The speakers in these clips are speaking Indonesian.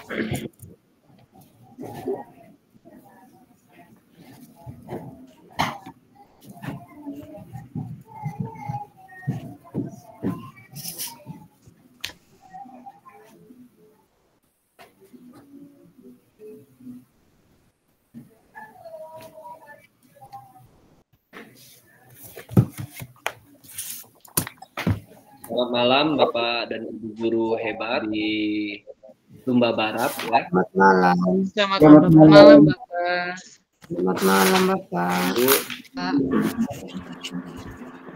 Selamat malam Bapak dan Ibu guru hebat di Sumba Barat ya. Selamat malam. Selamat malam Bapak. Selamat malam Bapak.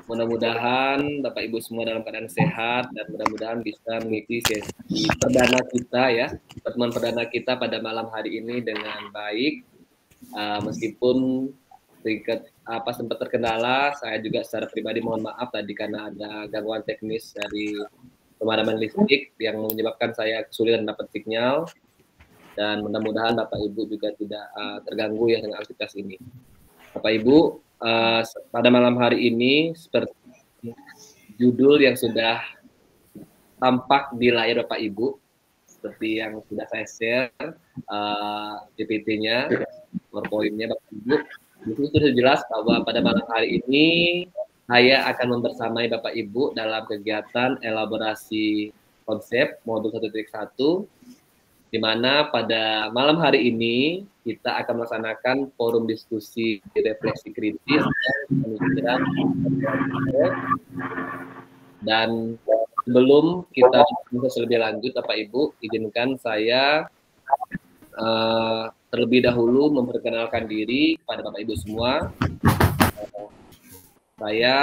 Mudah-mudahan Bapak Ibu semua dalam keadaan sehat dan mudah-mudahan bisa mengikuti sesi perdana kita ya, pertemuan perdana kita pada malam hari ini dengan baik. Meskipun sempat terkendala, saya juga secara pribadi mohon maaf tadi karena ada gangguan teknis dari pemadaman listrik yang menyebabkan saya kesulitan dapat sinyal, dan mudah-mudahan Bapak Ibu juga tidak terganggu ya dengan aktivitas ini. Bapak Ibu, pada malam hari ini seperti judul yang sudah tampak di layar Bapak Ibu, seperti yang sudah saya share PPT-nya, PowerPoint-nya Bapak Ibu, itu sudah jelas bahwa pada malam hari ini saya akan membersamai Bapak Ibu dalam kegiatan elaborasi konsep modul 1.1, di mana pada malam hari ini kita akan melaksanakan forum diskusi refleksi kritis pemikiran. Dan sebelum kita bisa lebih lanjut, Bapak Ibu, izinkan saya terlebih dahulu memperkenalkan diri kepada Bapak Ibu semua. Saya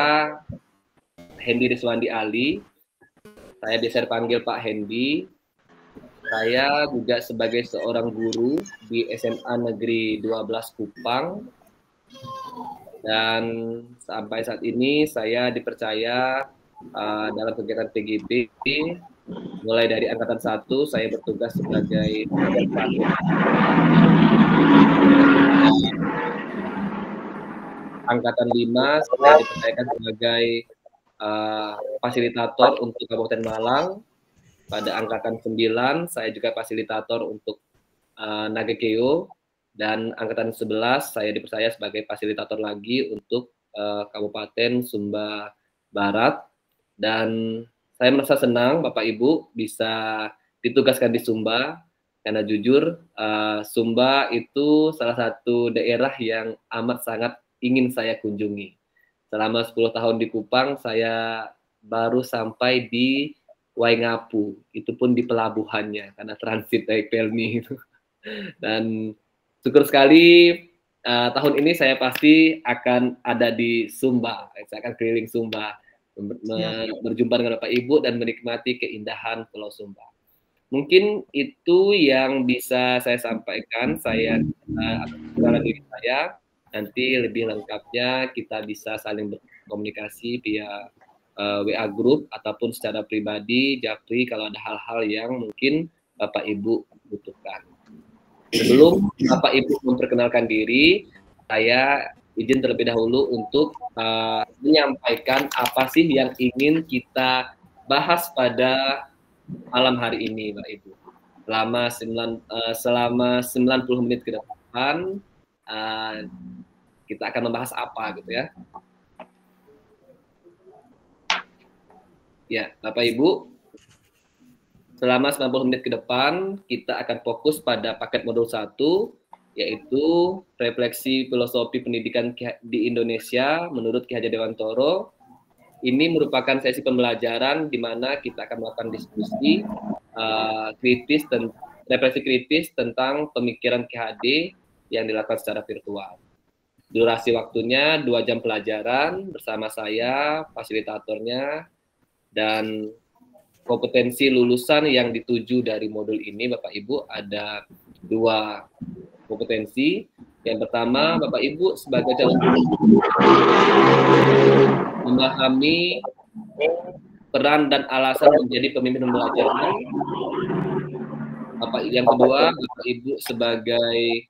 Hendy Rizwandi Ali, saya biasa dipanggil Pak Hendy. Saya juga sebagai seorang guru di SMA Negeri 12 Kupang, dan sampai saat ini saya dipercaya dalam kegiatan PGB. Mulai dari angkatan 1 saya bertugas sebagai angkatan 5 saya dipercayakan sebagai fasilitator untuk Kabupaten Malang. Pada angkatan 9 saya juga fasilitator untuk Nagekeo, dan angkatan 11 saya dipercaya sebagai fasilitator lagi untuk Kabupaten Sumba Barat. Dan saya merasa senang Bapak Ibu bisa ditugaskan di Sumba, karena jujur Sumba itu salah satu daerah yang amat sangat ingin saya kunjungi. Selama 10 tahun di Kupang, saya baru sampai di Waingapu, itu pun di pelabuhannya, karena transit dari Pelni itu. Dan syukur sekali tahun ini saya pasti akan ada di Sumba, saya akan keliling Sumba, berjumpa dengan Bapak Ibu dan menikmati keindahan Pulau Sumba. Mungkin itu yang bisa saya sampaikan, saya akan diri saya. Nanti lebih lengkapnya kita bisa saling berkomunikasi via WA group ataupun secara pribadi, Japri, kalau ada hal-hal yang mungkin Bapak Ibu butuhkan. Sebelum Bapak Ibu memperkenalkan diri, saya izin terlebih dahulu untuk menyampaikan apa sih yang ingin kita bahas pada malam hari ini, Bapak Ibu. Selama 90 menit ke depan, kita akan membahas apa gitu ya. Ya, Bapak Ibu, selama 90 menit ke depan kita akan fokus pada paket modul 1, yaitu refleksi filosofi pendidikan di Indonesia menurut Ki Hajar Dewantoro. Ini merupakan sesi pembelajaran di mana kita akan melakukan diskusi refleksi kritis tentang pemikiran Ki HD yang dilakukan secara virtual. Durasi waktunya 2 jam pelajaran bersama saya, fasilitatornya, dan kompetensi lulusan yang dituju dari modul ini, Bapak Ibu, ada 2 kompetensi. Yang pertama, Bapak Ibu sebagai calon memahami peran dan alasan menjadi pemimpin pembelajaran. Yang kedua, Bapak Ibu sebagai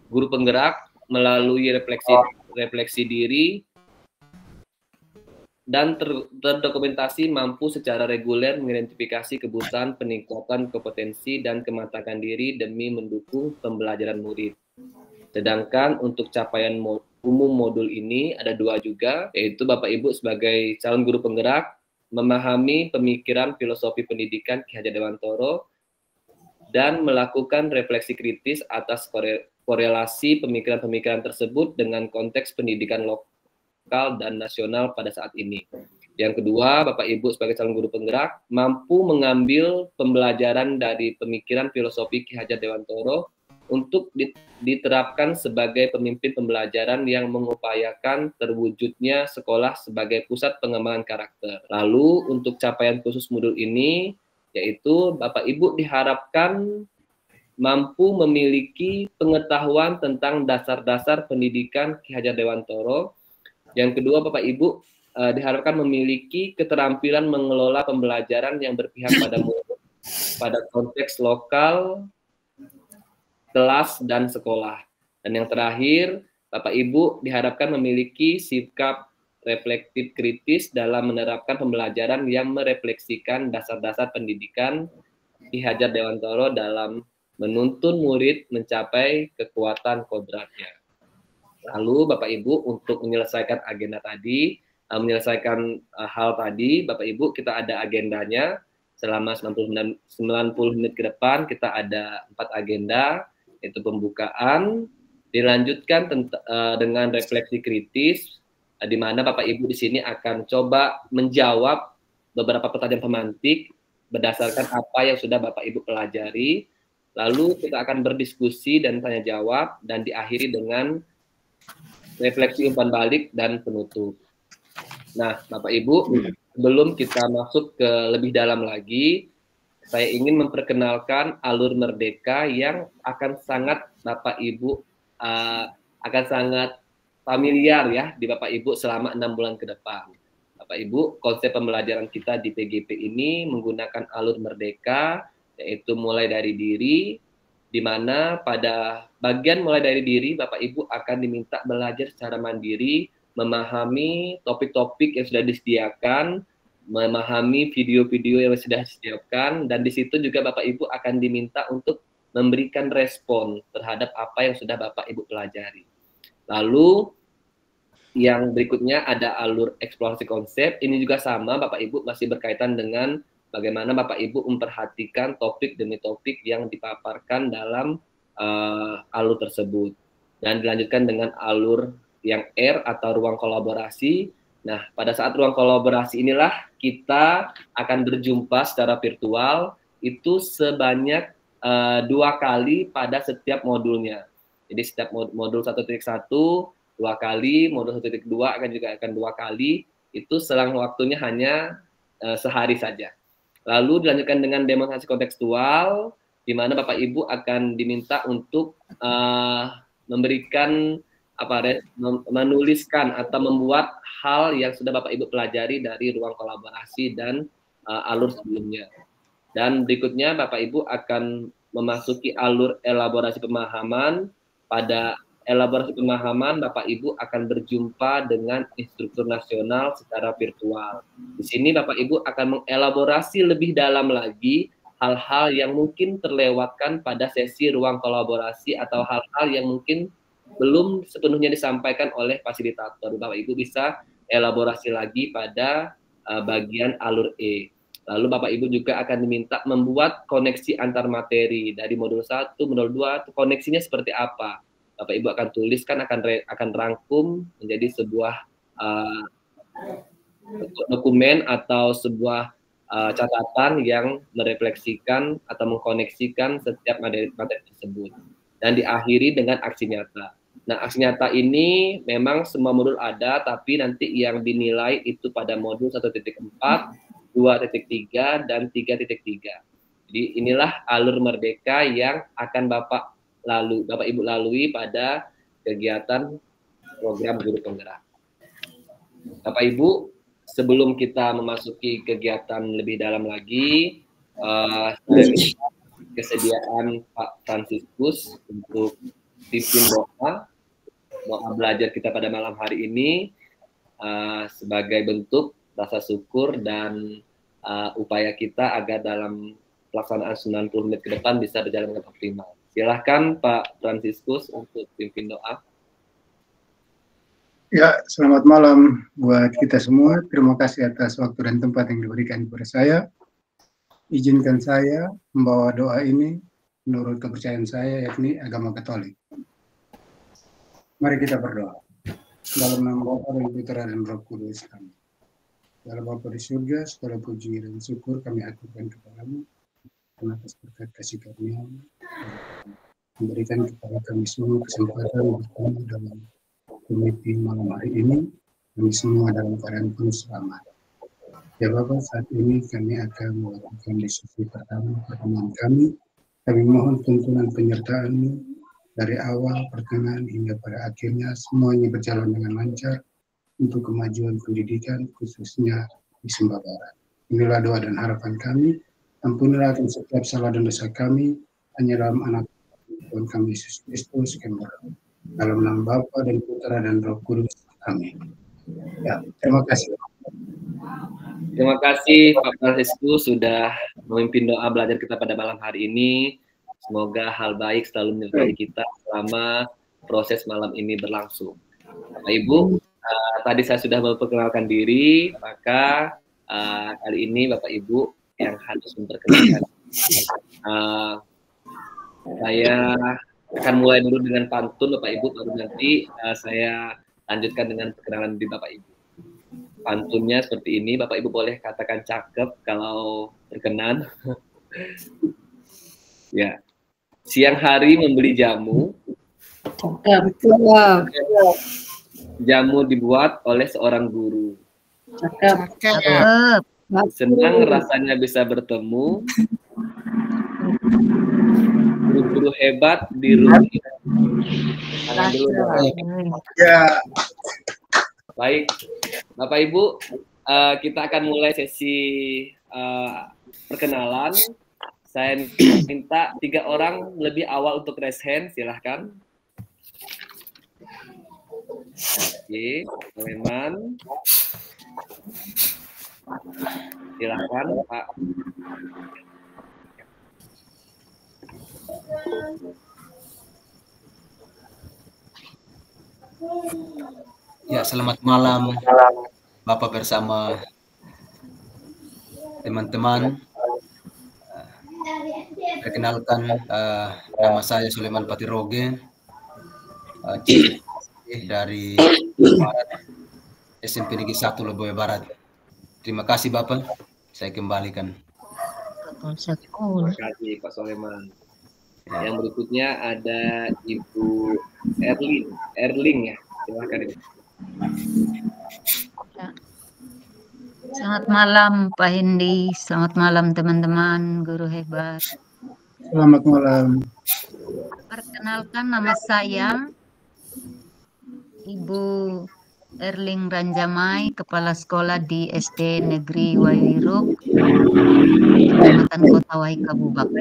guru penggerak melalui refleksi diri dan terdokumentasi mampu secara reguler mengidentifikasi kebutuhan peningkatan kompetensi dan kematangan diri demi mendukung pembelajaran murid. Sedangkan untuk capaian umum modul ini ada 2 juga, yaitu Bapak Ibu sebagai calon guru penggerak memahami pemikiran filosofi pendidikan Ki Hajar Dewantoro dan melakukan refleksi kritis atas korelasi pemikiran-pemikiran tersebut dengan konteks pendidikan lokal dan nasional pada saat ini. Yang kedua, Bapak Ibu sebagai calon guru penggerak mampu mengambil pembelajaran dari pemikiran filosofi Ki Hajar Dewantoro untuk diterapkan sebagai pemimpin pembelajaran yang mengupayakan terwujudnya sekolah sebagai pusat pengembangan karakter. Lalu untuk capaian khusus modul ini, yaitu Bapak Ibu diharapkan mampu memiliki pengetahuan tentang dasar-dasar pendidikan Ki Hajar Dewantoro. Yang kedua, Bapak Ibu diharapkan memiliki keterampilan mengelola pembelajaran yang berpihak pada murid, pada konteks lokal, kelas, dan sekolah. Dan yang terakhir, Bapak Ibu diharapkan memiliki sikap reflektif kritis dalam menerapkan pembelajaran yang merefleksikan dasar-dasar pendidikan Ki Hajar Dewantoro dalam menuntun murid mencapai kekuatan kodratnya. Lalu Bapak Ibu untuk menyelesaikan agenda tadi, menyelesaikan hal tadi, Bapak Ibu kita ada agendanya selama 90 menit ke depan. Kita ada 4 agenda, yaitu pembukaan, dilanjutkan dengan refleksi kritis, di mana Bapak Ibu di sini akan coba menjawab beberapa pertanyaan pemantik berdasarkan apa yang sudah Bapak Ibu pelajari. Lalu kita akan berdiskusi dan tanya jawab, dan diakhiri dengan refleksi umpan balik dan penutup. Nah, Bapak Ibu, sebelum kita masuk ke lebih dalam lagi, saya ingin memperkenalkan alur Merdeka yang akan sangat Bapak Ibu akan sangat familiar ya di Bapak Ibu selama 6 bulan ke depan. Bapak Ibu, konsep pembelajaran kita di PGP ini menggunakan alur Merdeka, yaitu mulai dari diri, di mana pada bagian mulai dari diri Bapak Ibu akan diminta belajar secara mandiri, memahami topik-topik yang sudah disediakan, memahami video-video yang sudah disediakan, dan di situ juga Bapak Ibu akan diminta untuk memberikan respon terhadap apa yang sudah Bapak Ibu pelajari. Lalu yang berikutnya ada alur eksplorasi konsep. Ini juga sama, Bapak Ibu masih berkaitan dengan bagaimana Bapak Ibu memperhatikan topik demi topik yang dipaparkan dalam alur tersebut. Dan dilanjutkan dengan alur yang R atau ruang kolaborasi. Nah, pada saat ruang kolaborasi inilah kita akan berjumpa secara virtual itu sebanyak 2 kali pada setiap modulnya. Jadi setiap modul 1.1 2 kali, modul 1.2 akan 2 kali, itu selang waktunya hanya sehari saja. Lalu dilanjutkan dengan demonstrasi kontekstual, di mana Bapak Ibu akan diminta untuk memberikan menuliskan atau membuat hal yang sudah Bapak Ibu pelajari dari ruang kolaborasi dan alur sebelumnya. Dan berikutnya Bapak Ibu akan memasuki alur elaborasi pemahaman. Pada elaborasi pemahaman Bapak Ibu akan berjumpa dengan instruktur nasional secara virtual. Di sini Bapak Ibu akan mengelaborasi lebih dalam lagi hal-hal yang mungkin terlewatkan pada sesi ruang kolaborasi atau hal-hal yang mungkin belum sepenuhnya disampaikan oleh fasilitator. Bapak Ibu bisa elaborasi lagi pada bagian alur E. Lalu Bapak Ibu juga akan diminta membuat koneksi antar materi dari modul 1, modul 2, koneksinya seperti apa. Bapak Ibu akan tuliskan, akan rangkum menjadi sebuah dokumen atau sebuah catatan yang merefleksikan atau mengkoneksikan setiap materi tersebut. Dan diakhiri dengan aksi nyata. Nah, aksi nyata ini memang semua modul ada, tapi nanti yang dinilai itu pada modul 1.4, 2.3, dan 3.3. Jadi inilah alur Merdeka yang akan Bapak Ibu lalui pada kegiatan program guru penggerak. Bapak Ibu, sebelum kita memasuki kegiatan lebih dalam lagi, kesediaan Pak Fransiskus untuk pimpin doa belajar kita pada malam hari ini. sebagai bentuk rasa syukur dan upaya kita agar dalam pelaksanaan 90 menit ke depan bisa berjalan dengan optimal. Silahkan Pak Franciscus untuk pimpin doa. Ya, selamat malam buat kita semua. Terima kasih atas waktu dan tempat yang diberikan kepada saya. Izinkan saya membawa doa ini menurut kepercayaan saya, yakni agama Katolik. Mari kita berdoa. Dalam nama Bapa dan Putra dan Roh Kudus. Amin. Dalam Bapa di surga, segala puji dan syukur kami aturkan kepadamu karena atas berkat kasih karunia memberikan kepada kami semua kesempatan bertemu dalam meeting malam hari ini. Kami semua dalam keadaan penuh selamat. Ya Bapak, saat ini kami akan melakukan diskusi pertama pertemuan kami. Kami mohon tuntunan penyertaan-Mu dari awal, pertengahan hingga pada akhirnya semuanya berjalan dengan lancar untuk kemajuan pendidikan khususnya di Sumba Barat. Inilah doa dan harapan kami. Ampunilah akan setiap salah dan dosa kami hanya dalam anak Tuhan kami Yesus Kristus kami berdoa. Dalam nama Bapa dan Putra dan Roh Kudus. Amin. Ya, terima kasih. Terima kasih Pak Franciscus sudah memimpin doa belajar kita pada malam hari ini. Semoga hal baik selalu menyertai kita selama proses malam ini berlangsung. Bapak Ibu, tadi saya sudah memperkenalkan diri, maka kali ini Bapak Ibu yang harus memperkenalkan. Saya akan mulai dulu dengan pantun Bapak Ibu, baru nanti saya lanjutkan dengan perkenalan di Bapak Ibu. Pantunnya seperti ini, Bapak Ibu boleh katakan cakep kalau berkenan. Ya, siang hari membeli jamu. Cakep. Jamu dibuat oleh seorang guru. Cakep. Senang rasanya bisa bertemu. Guru-guru hebat di rumah. Ya. Baik, Bapak Ibu, kita akan mulai sesi perkenalan. Saya minta 3 orang lebih awal untuk raise hand, silahkan. Oke, Leman. Silahkan, Pak. Ya, selamat malam Bapak bersama teman-teman. Perkenalkan, nama saya Sulaiman Patiroge, dari SMP Negeri 1 Leboya Barat. Terima kasih Bapak, saya kembalikan. Terima kasih Pak Soleman. Yang berikutnya ada Ibu Erling ya, silakan Ibu. Selamat malam Pak Hendi, selamat malam teman-teman guru hebat. Selamat malam. Perkenalkan nama saya Ibu Erling Ranjamai, Kepala Sekolah di SD Negeri Wairuk, Kecamatan Kota Waika Bubak.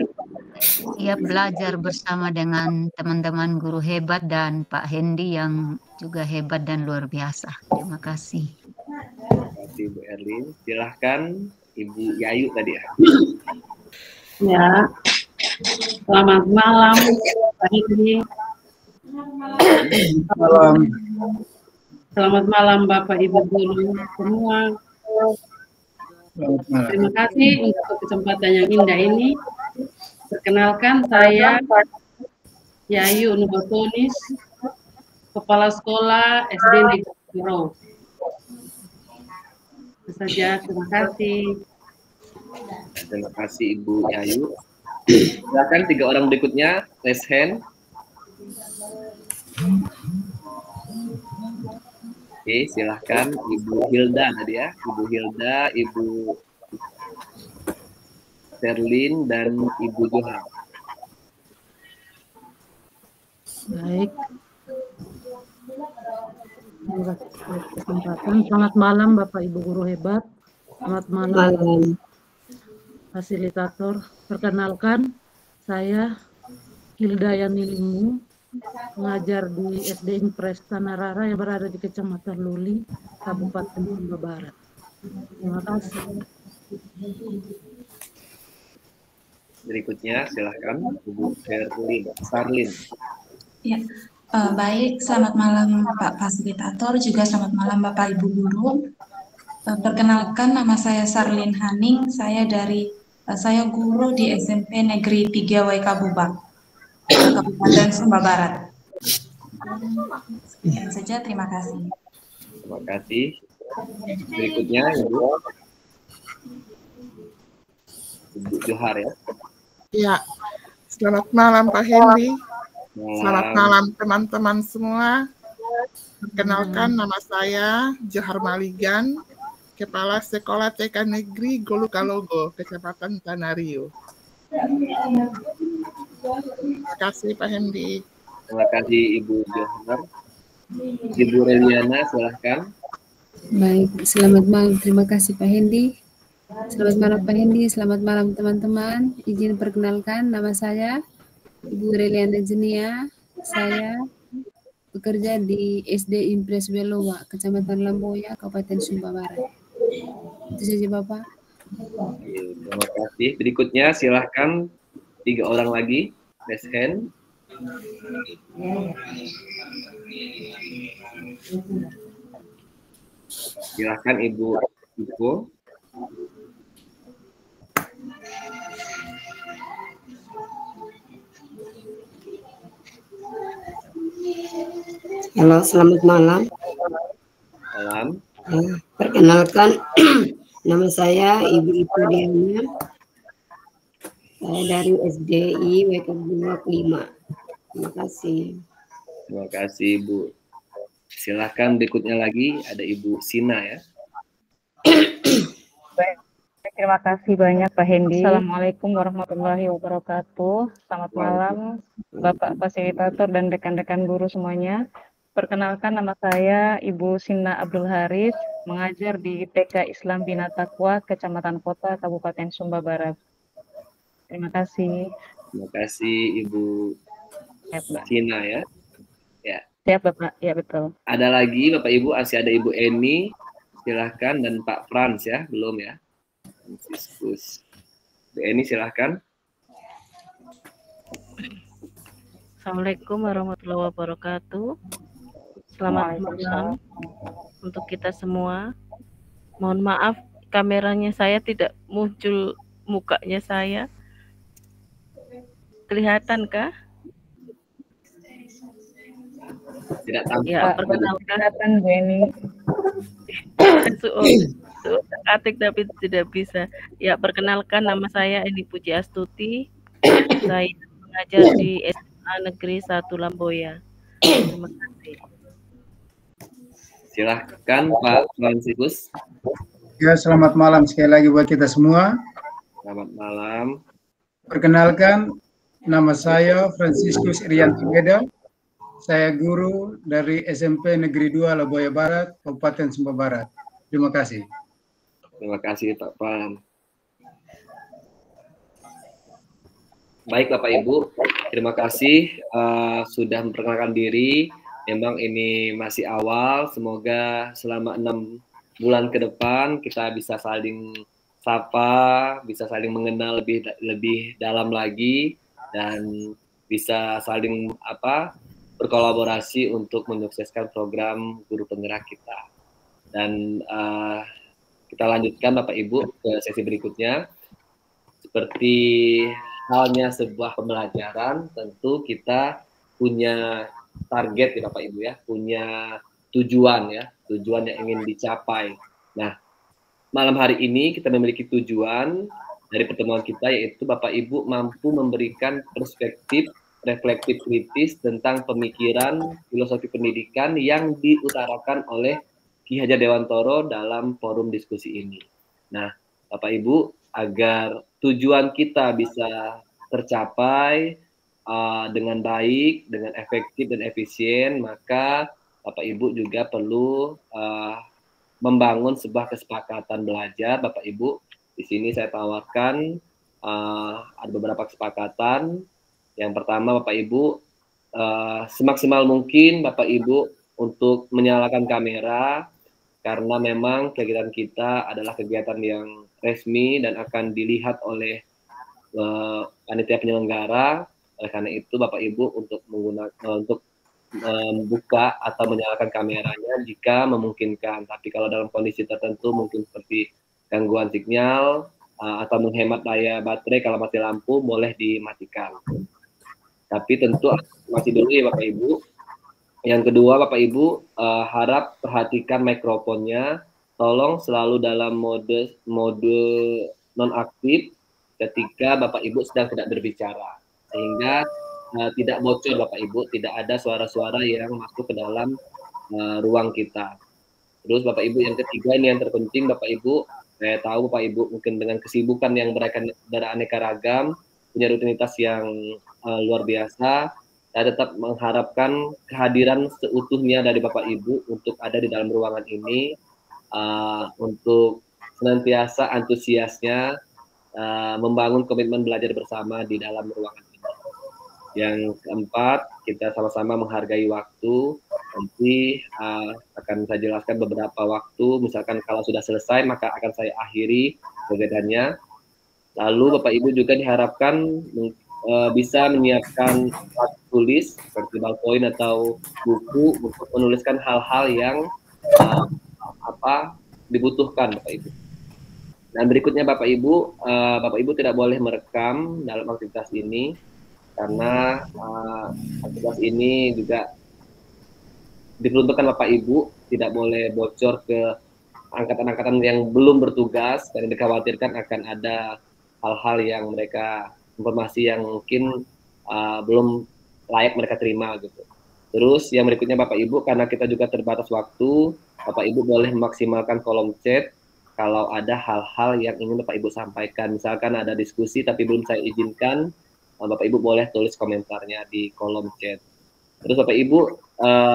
Siap belajar bersama dengan teman-teman guru hebat dan Pak Hendi yang juga hebat dan luar biasa. Terima kasih. Terima kasih Bu Erlin. Silahkan Ibu Yayu tadi ya. Ya. Selamat malam Pak Hendi. Malam. Selamat malam Bapak Ibu guru semua. Selamat malam. Terima kasih untuk kesempatan yang indah ini. Perkenalkan saya Yayu Nubotonis, Kepala Sekolah SD Negeri Wairuk. Itu saja, terima kasih. Terima kasih Ibu Yayu. Silakan 3 orang berikutnya, raise hand. Oke, silahkan Ibu Hilda tadi ya, Ibu Hilda, Ibu Serlin dan Ibu Johan. Baik. Kesempatan. Selamat malam Bapak Ibu guru hebat. Selamat malam fasilitator. Perkenalkan saya Hilda Yanilimu mengajar di SD Impres Tanah Rara yang berada di Kecamatan Luli, Kabupaten Sumba Barat. Terima kasih. Berikutnya silahkan Ibu Sarlin. Ya, baik. Selamat malam Pak Fasilitator, juga selamat malam Bapak Ibu Guru. Perkenalkan, nama saya Sarlin Haning. Saya guru di SMP Negeri 3 Waika Bubak, Kabupaten Sumba Barat. Sekian saja, terima kasih. Terima kasih. Berikutnya Ibu Johar ya. Ya, selamat malam Pak Hendy. Malam. Selamat malam teman-teman semua. Perkenalkan, nama saya Johar Maligan, Kepala Sekolah TK Negeri Golukalogo, Kecamatan Tanario. Terima kasih Pak Hendy. Terima kasih Ibu Johar. Ibu Reliana silahkan. Baik, selamat malam. Terima kasih Pak Hendy. Selamat malam Pak Hendy, selamat malam teman-teman. Izin perkenalkan, nama saya Ibu Reliana Jenia. Saya bekerja di SD Impres Belowa, Kecamatan Lamboya, Kabupaten Sumba Barat. Itu saja Bapak. Terima kasih. Berikutnya silahkan 3 orang lagi. Raise hand. Silahkan Ibu Iko. Halo, selamat malam. Malam. Perkenalkan, nama saya Ibu Ipu Diana. Saya dari SDI WK Bulak 5. Terima kasih. Terima kasih Ibu. Silahkan berikutnya lagi ada Ibu Sina ya. Terima kasih banyak Pak Hendy. Assalamualaikum warahmatullahi wabarakatuh. Selamat malam Bapak Fasilitator dan rekan-rekan guru semuanya. Perkenalkan, nama saya Ibu Sina Abdul Haris, mengajar di TK Islam Bina Taqwa, Kecamatan Kota, Kabupaten Sumba Barat. Terima kasih. Terima kasih Ibu Sina ya. Ya. Siap Bapak, ya betul. Ada lagi Bapak Ibu, masih ada Ibu Eni, silahkan, dan Pak Frans ya, belum ya. Franciscus. Bu Eni silahkan. Assalamualaikum warahmatullahi wabarakatuh. Selamat malam untuk kita semua. Mohon maaf kameranya saya tidak muncul mukanya saya. Kelihatankah? Tidak tampak. Ya, perkenalkan Bu Eni. Atik tapi tidak bisa. Ya, perkenalkan, nama saya Eni Puji Astuti. Saya mengajar di SMA Negeri 1 Lamboya. Terima kasih. Silahkan Pak Franciscus. Ya, selamat malam sekali lagi buat kita semua. Selamat malam. Perkenalkan, nama saya Franciscus Irianto Beda. Saya guru dari SMP Negeri 2 Lamboya Barat, Kabupaten Sumba Barat. Terima kasih. Terima kasih Pak Pran. Baik Bapak Ibu, terima kasih sudah memperkenalkan diri. Memang ini masih awal, semoga selama 6 bulan ke depan kita bisa saling sapa, bisa saling mengenal lebih dalam lagi, dan bisa saling berkolaborasi untuk menyukseskan program guru penggerak kita. Dan kita lanjutkan Bapak Ibu ke sesi berikutnya. Seperti halnya sebuah pembelajaran, tentu kita punya target ya Bapak Ibu ya, punya tujuan ya, tujuan yang ingin dicapai. Nah, malam hari ini kita memiliki tujuan dari pertemuan kita, yaitu Bapak Ibu mampu memberikan perspektif reflektif kritis tentang pemikiran filosofi pendidikan yang diutarakan oleh Ki Hajar Dewantoro dalam forum diskusi ini. Nah, Bapak Ibu, agar tujuan kita bisa tercapai dengan baik, dengan efektif dan efisien, maka Bapak Ibu juga perlu membangun sebuah kesepakatan belajar. Bapak Ibu, di sini saya tawarkan ada beberapa kesepakatan. Yang pertama, Bapak Ibu semaksimal mungkin Bapak Ibu untuk menyalakan kamera, karena memang kegiatan kita adalah kegiatan yang resmi dan akan dilihat oleh panitia penyelenggara. Oleh karena itu Bapak Ibu untuk membuka atau menyalakan kameranya jika memungkinkan. Tapi kalau dalam kondisi tertentu mungkin seperti gangguan sinyal atau menghemat daya baterai kalau mati lampu boleh dimatikan. Tapi tentu masih dulu ya Bapak Ibu. Yang kedua Bapak Ibu harap perhatikan mikrofonnya, tolong selalu dalam mode nonaktif ketika Bapak Ibu sedang tidak berbicara, sehingga tidak bocor Bapak Ibu, tidak ada suara-suara yang masuk ke dalam ruang kita. Terus Bapak Ibu yang ketiga ini yang terpenting Bapak Ibu, saya tahu Bapak Ibu mungkin dengan kesibukan yang beraneka ragam, punya rutinitas yang luar biasa, saya tetap mengharapkan kehadiran seutuhnya dari Bapak Ibu untuk ada di dalam ruangan ini, untuk senantiasa antusiasnya membangun komitmen belajar bersama di dalam ruangan ini. Yang keempat, kita sama-sama menghargai waktu. Nanti akan saya jelaskan beberapa waktu, misalkan kalau sudah selesai maka akan saya akhiri kegiatannya. Lalu Bapak Ibu juga diharapkan bisa menyiapkan alat tulis seperti ballpoint atau buku untuk menuliskan hal-hal yang dibutuhkan Bapak Ibu. Dan berikutnya Bapak Ibu tidak boleh merekam dalam aktivitas ini, karena aktivitas ini juga diperuntukkan Bapak Ibu, tidak boleh bocor ke angkatan-angkatan yang belum bertugas, karena dikhawatirkan akan ada hal-hal yang informasi yang mungkin belum layak mereka terima gitu. Terus yang berikutnya Bapak Ibu, karena kita juga terbatas waktu, Bapak Ibu boleh memaksimalkan kolom chat kalau ada hal-hal yang ingin Bapak Ibu sampaikan. Misalkan ada diskusi tapi belum saya izinkan, Bapak Ibu boleh tulis komentarnya di kolom chat. Terus Bapak Ibu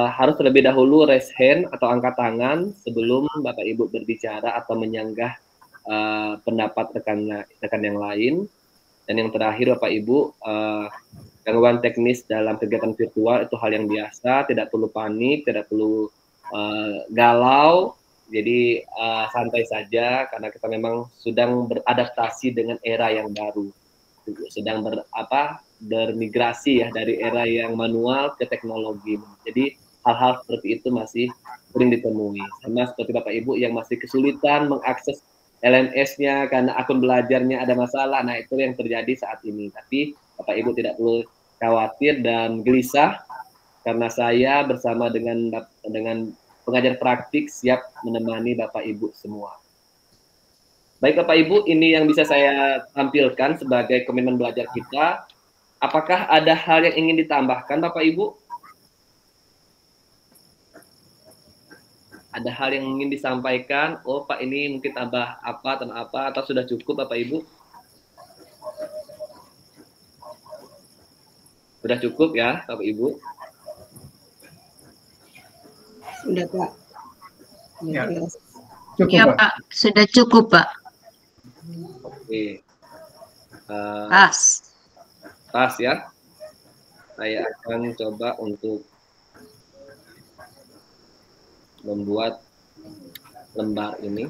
harus terlebih dahulu raise hand atau angkat tangan sebelum Bapak Ibu berbicara atau menyanggah pendapat rekan yang lain. Dan yang terakhir Bapak Ibu, gangguan teknis dalam kegiatan virtual itu hal yang biasa, tidak perlu panik, tidak perlu galau. Jadi santai saja, karena kita memang sedang beradaptasi dengan era yang baru, sedang bermigrasi ya dari era yang manual ke teknologi. Jadi hal-hal seperti itu masih sering ditemui. Sama seperti Bapak Ibu yang masih kesulitan mengakses LMS-nya karena akun belajarnya ada masalah. Nah, itu yang terjadi saat ini. Tapi Bapak Ibu tidak perlu khawatir dan gelisah, karena saya bersama dengan pengajar praktik siap menemani Bapak Ibu semua. Baik Bapak Ibu, ini yang bisa saya tampilkan sebagai komitmen belajar kita. Apakah ada hal yang ingin ditambahkan Bapak Ibu? Ada hal yang ingin disampaikan? Oh Pak, ini mungkin tambah apa atau sudah cukup Bapak Ibu? Sudah cukup ya Bapak Ibu? Sudah Pak. Ya. Cukup, ya Pak, sudah cukup Pak. Oke. Pas. Pas ya. Saya akan coba untuk membuat lembar ini.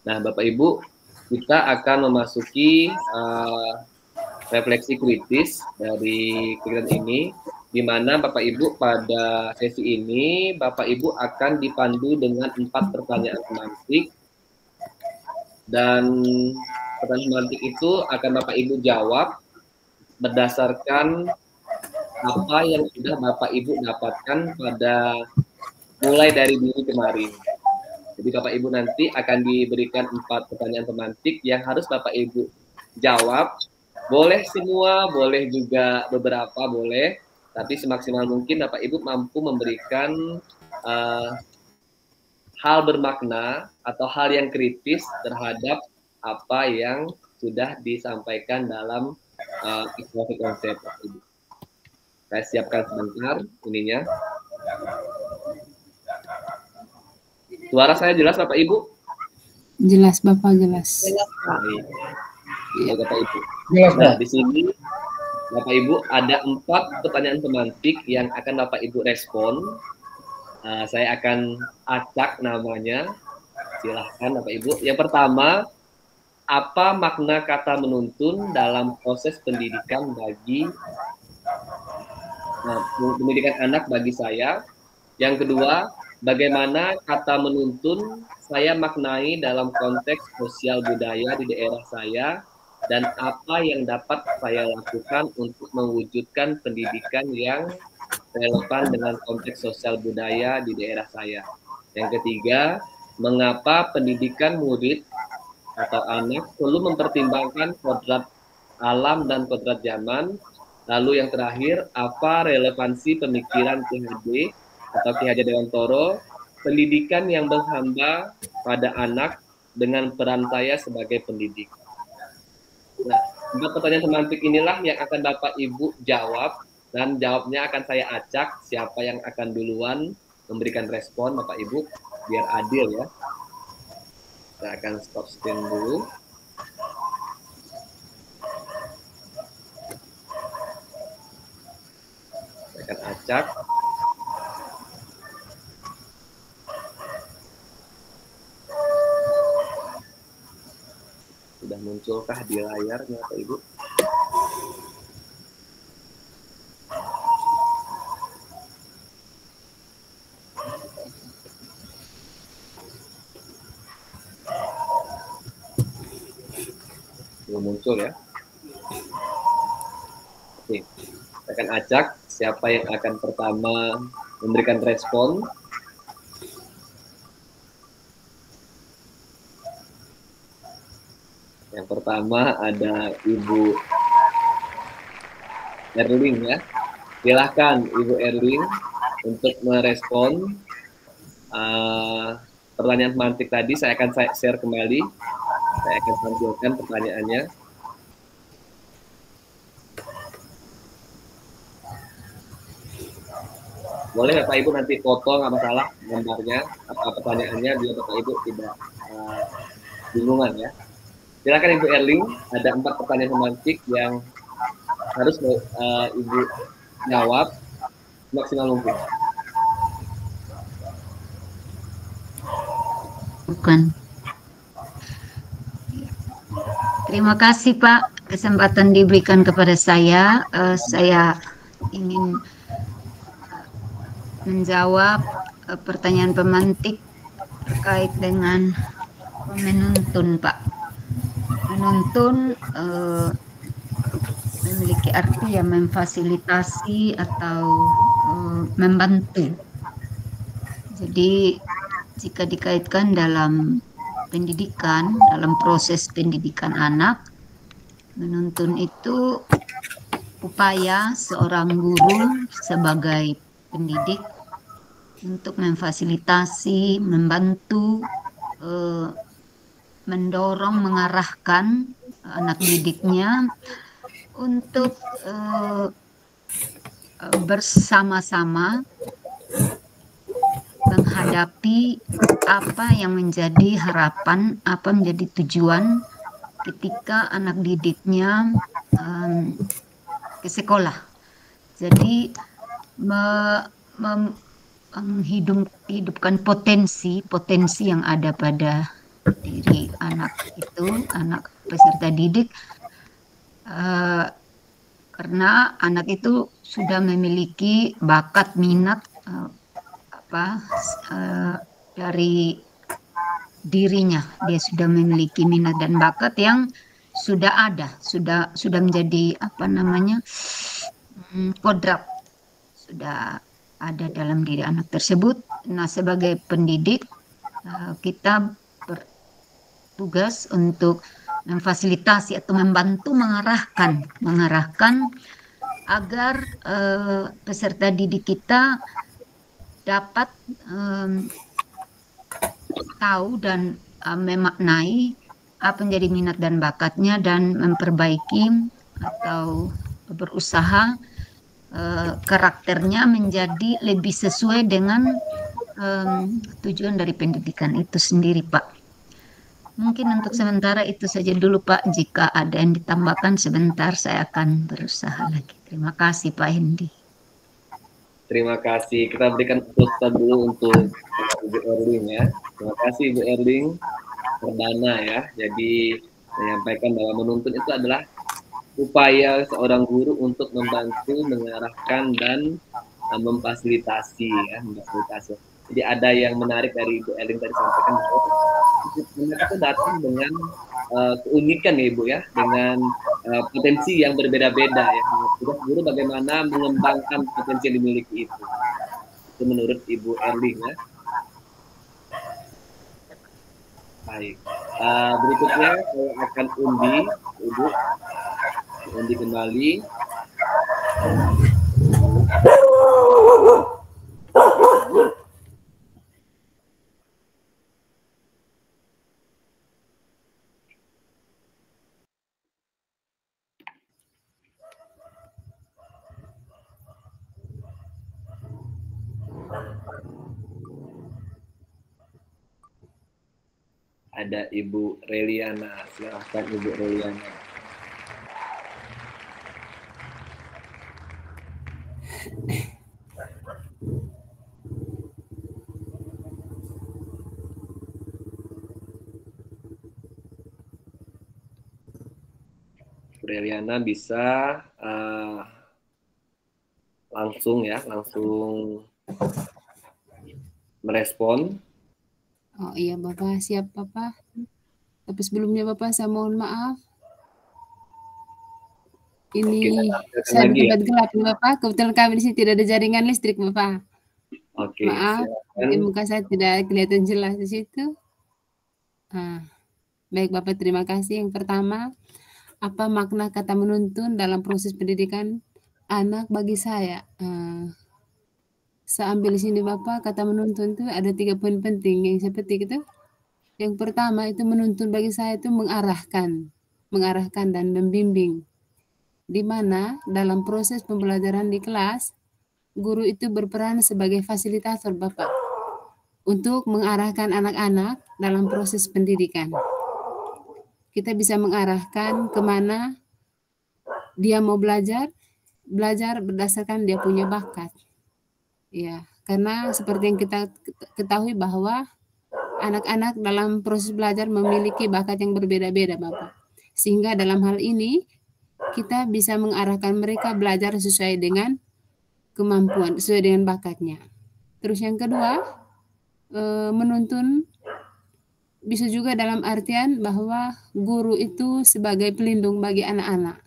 Nah, Bapak Ibu, kita akan memasuki refleksi kritis dari kegiatan ini, di mana Bapak Ibu pada sesi ini Bapak Ibu akan dipandu dengan 4 pertanyaan semantik, dan pertanyaan semantik itu akan Bapak Ibu jawab berdasarkan apa yang sudah Bapak Ibu dapatkan pada mulai dari minggu kemarin. Jadi Bapak Ibu nanti akan diberikan 4 pertanyaan semantik yang harus Bapak Ibu jawab. Boleh semua, boleh juga beberapa, boleh. Tapi semaksimal mungkin Bapak Ibu mampu memberikan hal bermakna atau hal yang kritis terhadap apa yang sudah disampaikan dalam eksposisi konsep Bapak Ibu. Saya siapkan sebentar ininya. Suara saya jelas Bapak Ibu? Jelas Bapak, jelas. Jelas Pak. Iya Bapak Ibu. Jelas, nah Pak. di sini Bapak Ibu, ada 4 pertanyaan pemantik yang akan Bapak Ibu respon. Saya akan acak namanya. Silahkan Bapak Ibu. Yang pertama, apa makna kata menuntun dalam proses pendidikan bagi pendidikan anak bagi saya? Yang kedua, bagaimana kata menuntun saya maknai dalam konteks sosial budaya di daerah saya? Dan apa yang dapat saya lakukan untuk mewujudkan pendidikan yang relevan dengan konteks sosial budaya di daerah saya. Yang ketiga, mengapa pendidikan murid atau anak perlu mempertimbangkan kodrat alam dan kodrat zaman. Lalu yang terakhir, apa relevansi pemikiran PHD atau Ki Hajar Dewantoro, pendidikan yang berhamba pada anak dengan peran saya sebagai pendidik. Nah, 4 pertanyaan semantik inilah yang akan Bapak Ibu jawab, dan jawabnya akan saya acak siapa yang akan duluan memberikan respon Bapak Ibu, biar adil ya. Saya akan stop screen dulu. Saya akan acak. Sudah munculkah di layarnya Bapak Ibu? Belum muncul ya. Oke, saya akan acak siapa yang akan pertama memberikan respon. Yang pertama ada Ibu Erling ya. Silahkan Ibu Erling untuk merespon pertanyaan semantik tadi. Saya akan share kembali. Saya akan tampilkan pertanyaannya. Boleh Bapak Ibu nanti foto, nggak masalah gambarnya, apa pertanyaannya, biar Bapak Ibu tidak bingungan ya. Silakan Ibu Erling, ada 4 pertanyaan semantik yang harus Ibu jawab maksimal mungkin. Bukan. Terima kasih Pak, kesempatan diberikan kepada saya. Saya ingin menjawab pertanyaan pemantik terkait dengan menuntun Pak. Menuntun memiliki arti yang memfasilitasi atau membantu. Jadi jika dikaitkan dalam pendidikan, dalam proses pendidikan anak, menuntun itu upaya seorang guru sebagai pendidik untuk memfasilitasi, membantu, mendorong, mengarahkan anak didiknya untuk bersama-sama menghadapi apa yang menjadi harapan, apa menjadi tujuan ketika anak didiknya ke sekolah. Jadi menghidupkan potensi yang ada pada diri anak itu, anak peserta didik, karena anak itu sudah memiliki bakat, minat dari dirinya. Dia sudah memiliki minat dan bakat yang sudah ada, sudah menjadi kodrat, sudah ada dalam diri anak tersebut. Nah, sebagai pendidik kita bertugas untuk memfasilitasi atau membantu mengarahkan agar peserta didik kita dapat tahu dan memaknai apa menjadi minat dan bakatnya dan memperbaiki atau berusaha karakternya menjadi lebih sesuai dengan tujuan dari pendidikan itu sendiri, Pak. Mungkin untuk sementara itu saja dulu Pak. Jika ada yang ditambahkan sebentar saya akan berusaha lagi. Terima kasih Pak Hendi. Terima kasih. Kita berikan tepuk tangan dulu untuk Ibu Erling ya. Terima kasih Ibu Erling perdana ya. Jadi menyampaikan bahwa menuntun itu adalah upaya seorang guru untuk membantu, mengarahkan dan memfasilitasi ya, memfasilitasi. Jadi ada yang menarik dari Ibu Erling tadi sampaikan bahwa mereka itu datang dengan keunikan ya Ibu ya, dengan potensi yang berbeda-beda ya. Tugas guru bagaimana mengembangkan potensi yang dimiliki itu. Itu menurut Ibu Erling ya. Baik. Berikutnya saya akan undi, Ibu. Undi kembali. Ada Ibu Reliana, silahkan Ibu Reliana. Bu Reliana bisa langsung merespon. Oh iya Bapak, siap Bapak. Tapi sebelumnya Bapak saya mohon maaf. Ini saya di tempat gelap nih Bapak. Kebetulan kami di sini tidak ada jaringan listrik Bapak. Oke, maaf, mungkin muka saya tidak kelihatan jelas di situ. Baik Bapak, terima kasih. Yang pertama, apa makna kata menuntun dalam proses pendidikan anak bagi saya? Saya ambil di sini Bapak, kata menuntun itu ada 3 poin penting yang saya petik itu. Yang pertama itu menuntun bagi saya itu mengarahkan dan membimbing. Di mana dalam proses pembelajaran di kelas, guru itu berperan sebagai fasilitator Bapak untuk mengarahkan anak-anak dalam proses pendidikan. Kita bisa mengarahkan kemana dia mau belajar berdasarkan dia punya bakat. Ya, karena seperti yang kita ketahui bahwa anak-anak dalam proses belajar memiliki bakat yang berbeda-beda, Bapak. Sehingga dalam hal ini kita bisa mengarahkan mereka belajar sesuai dengan kemampuan, sesuai dengan bakatnya. Terus yang kedua, menuntun bisa juga dalam artian bahwa guru itu sebagai pelindung bagi anak-anak.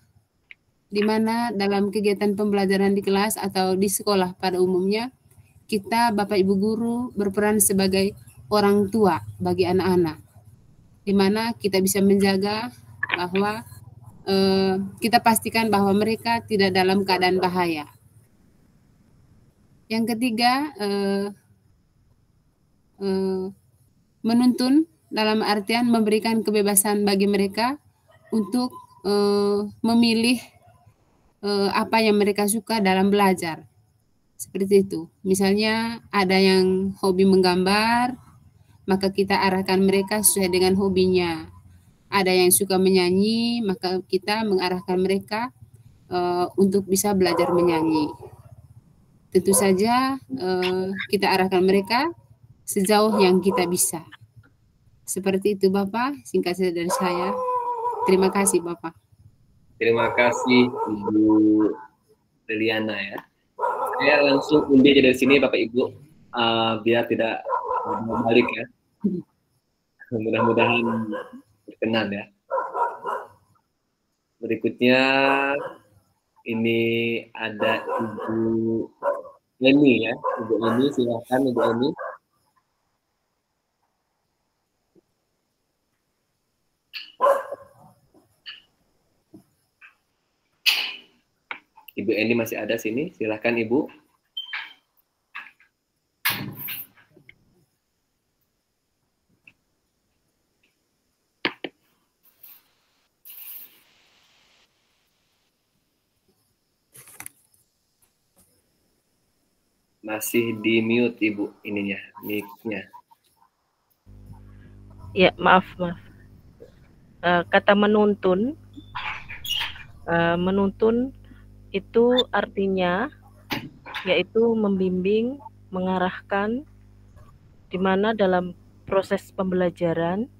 Di mana dalam kegiatan pembelajaran di kelas atau di sekolah pada umumnya, kita Bapak Ibu guru berperan sebagai orang tua bagi anak-anak. Di mana kita bisa menjaga bahwa kita pastikan bahwa mereka tidak dalam keadaan bahaya. Yang ketiga, menuntun dalam artian memberikan kebebasan bagi mereka untuk memilih apa yang mereka suka dalam belajar. Seperti itu. Misalnya ada yang hobi menggambar, maka kita arahkan mereka sesuai dengan hobinya. Ada yang suka menyanyi, maka kita mengarahkan mereka untuk bisa belajar menyanyi. Tentu saja kita arahkan mereka sejauh yang kita bisa. Seperti itu Bapak, singkat saja dari saya. Terima kasih Bapak. Terima kasih Ibu Liliana ya. Saya langsung undi aja dari sini Bapak Ibu, biar tidak balik ya. Mudah-mudahan berkenan ya. Berikutnya ini ada Ibu Eni ya. Ibu Eni, silakan Ibu Eni. Ibu Eni masih ada sini, silakan Ibu. Masih di mute Ibu ininya, mic-nya. Ya, maaf. kata menuntun. Menuntun itu artinya yaitu membimbing, mengarahkan, di mana dalam proses pembelajaran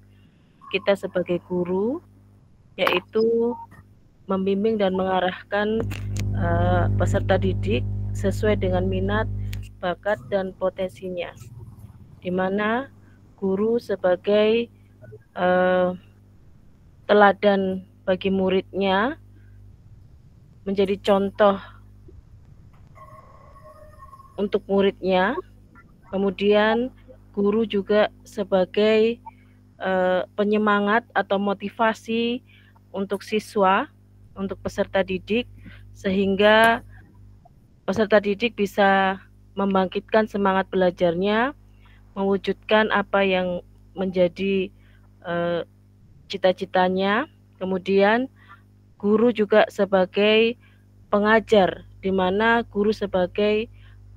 kita sebagai guru yaitu membimbing dan mengarahkan peserta didik sesuai dengan minat, bakat, dan potensinya, di mana guru sebagai teladan bagi muridnya, menjadi contoh untuk muridnya. Kemudian guru juga sebagai penyemangat atau motivasi untuk siswa, untuk peserta didik, sehingga peserta didik bisa membangkitkan semangat belajarnya, mewujudkan apa yang menjadi cita-citanya. Kemudian guru juga sebagai pengajar, di mana guru sebagai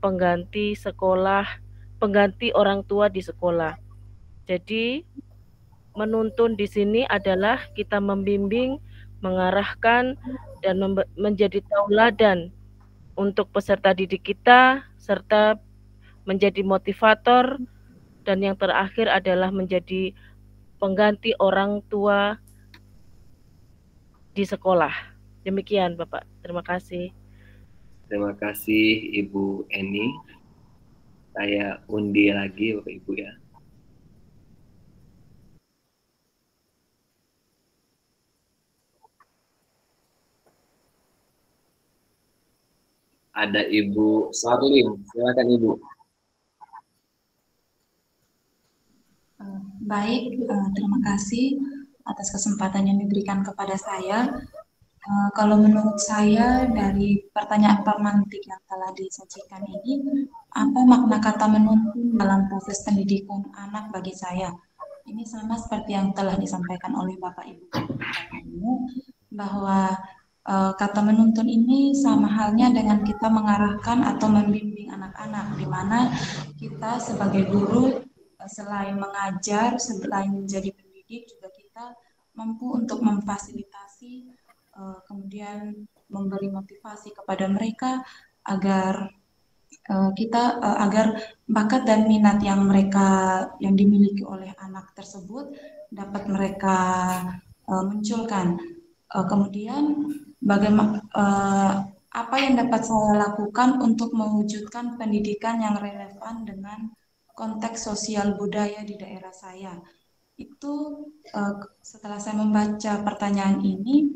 pengganti sekolah, pengganti orang tua di sekolah. Jadi menuntun di sini adalah kita membimbing, mengarahkan, dan menjadi tauladan untuk peserta didik kita, serta menjadi motivator, dan yang terakhir adalah menjadi pengganti orang tua di sekolah. Demikian Bapak, terima kasih. Terima kasih Ibu Eni. Saya undi lagi Bapak Ibu ya. Ada Ibu Sarlin, silakan Ibu. Baik, terima kasih atas kesempatan yang diberikan kepada saya. Kalau menurut saya dari pertanyaan pemantik yang telah disajikan ini, apa makna kata menuntun dalam proses pendidikan anak bagi saya? Ini sama seperti yang telah disampaikan oleh Bapak Ibu, bahwa kata menuntun ini sama halnya dengan kita mengarahkan atau membimbing anak-anak, di mana kita sebagai guru selain mengajar, selain menjadi pendidik, juga kita mampu untuk memfasilitasi, kemudian memberi motivasi kepada mereka agar agar bakat dan minat yang dimiliki oleh anak tersebut dapat mereka munculkan. Kemudian bagaimana apa yang dapat saya lakukan untuk mewujudkan pendidikan yang relevan dengan konteks sosial budaya di daerah saya. Itu setelah saya membaca pertanyaan ini,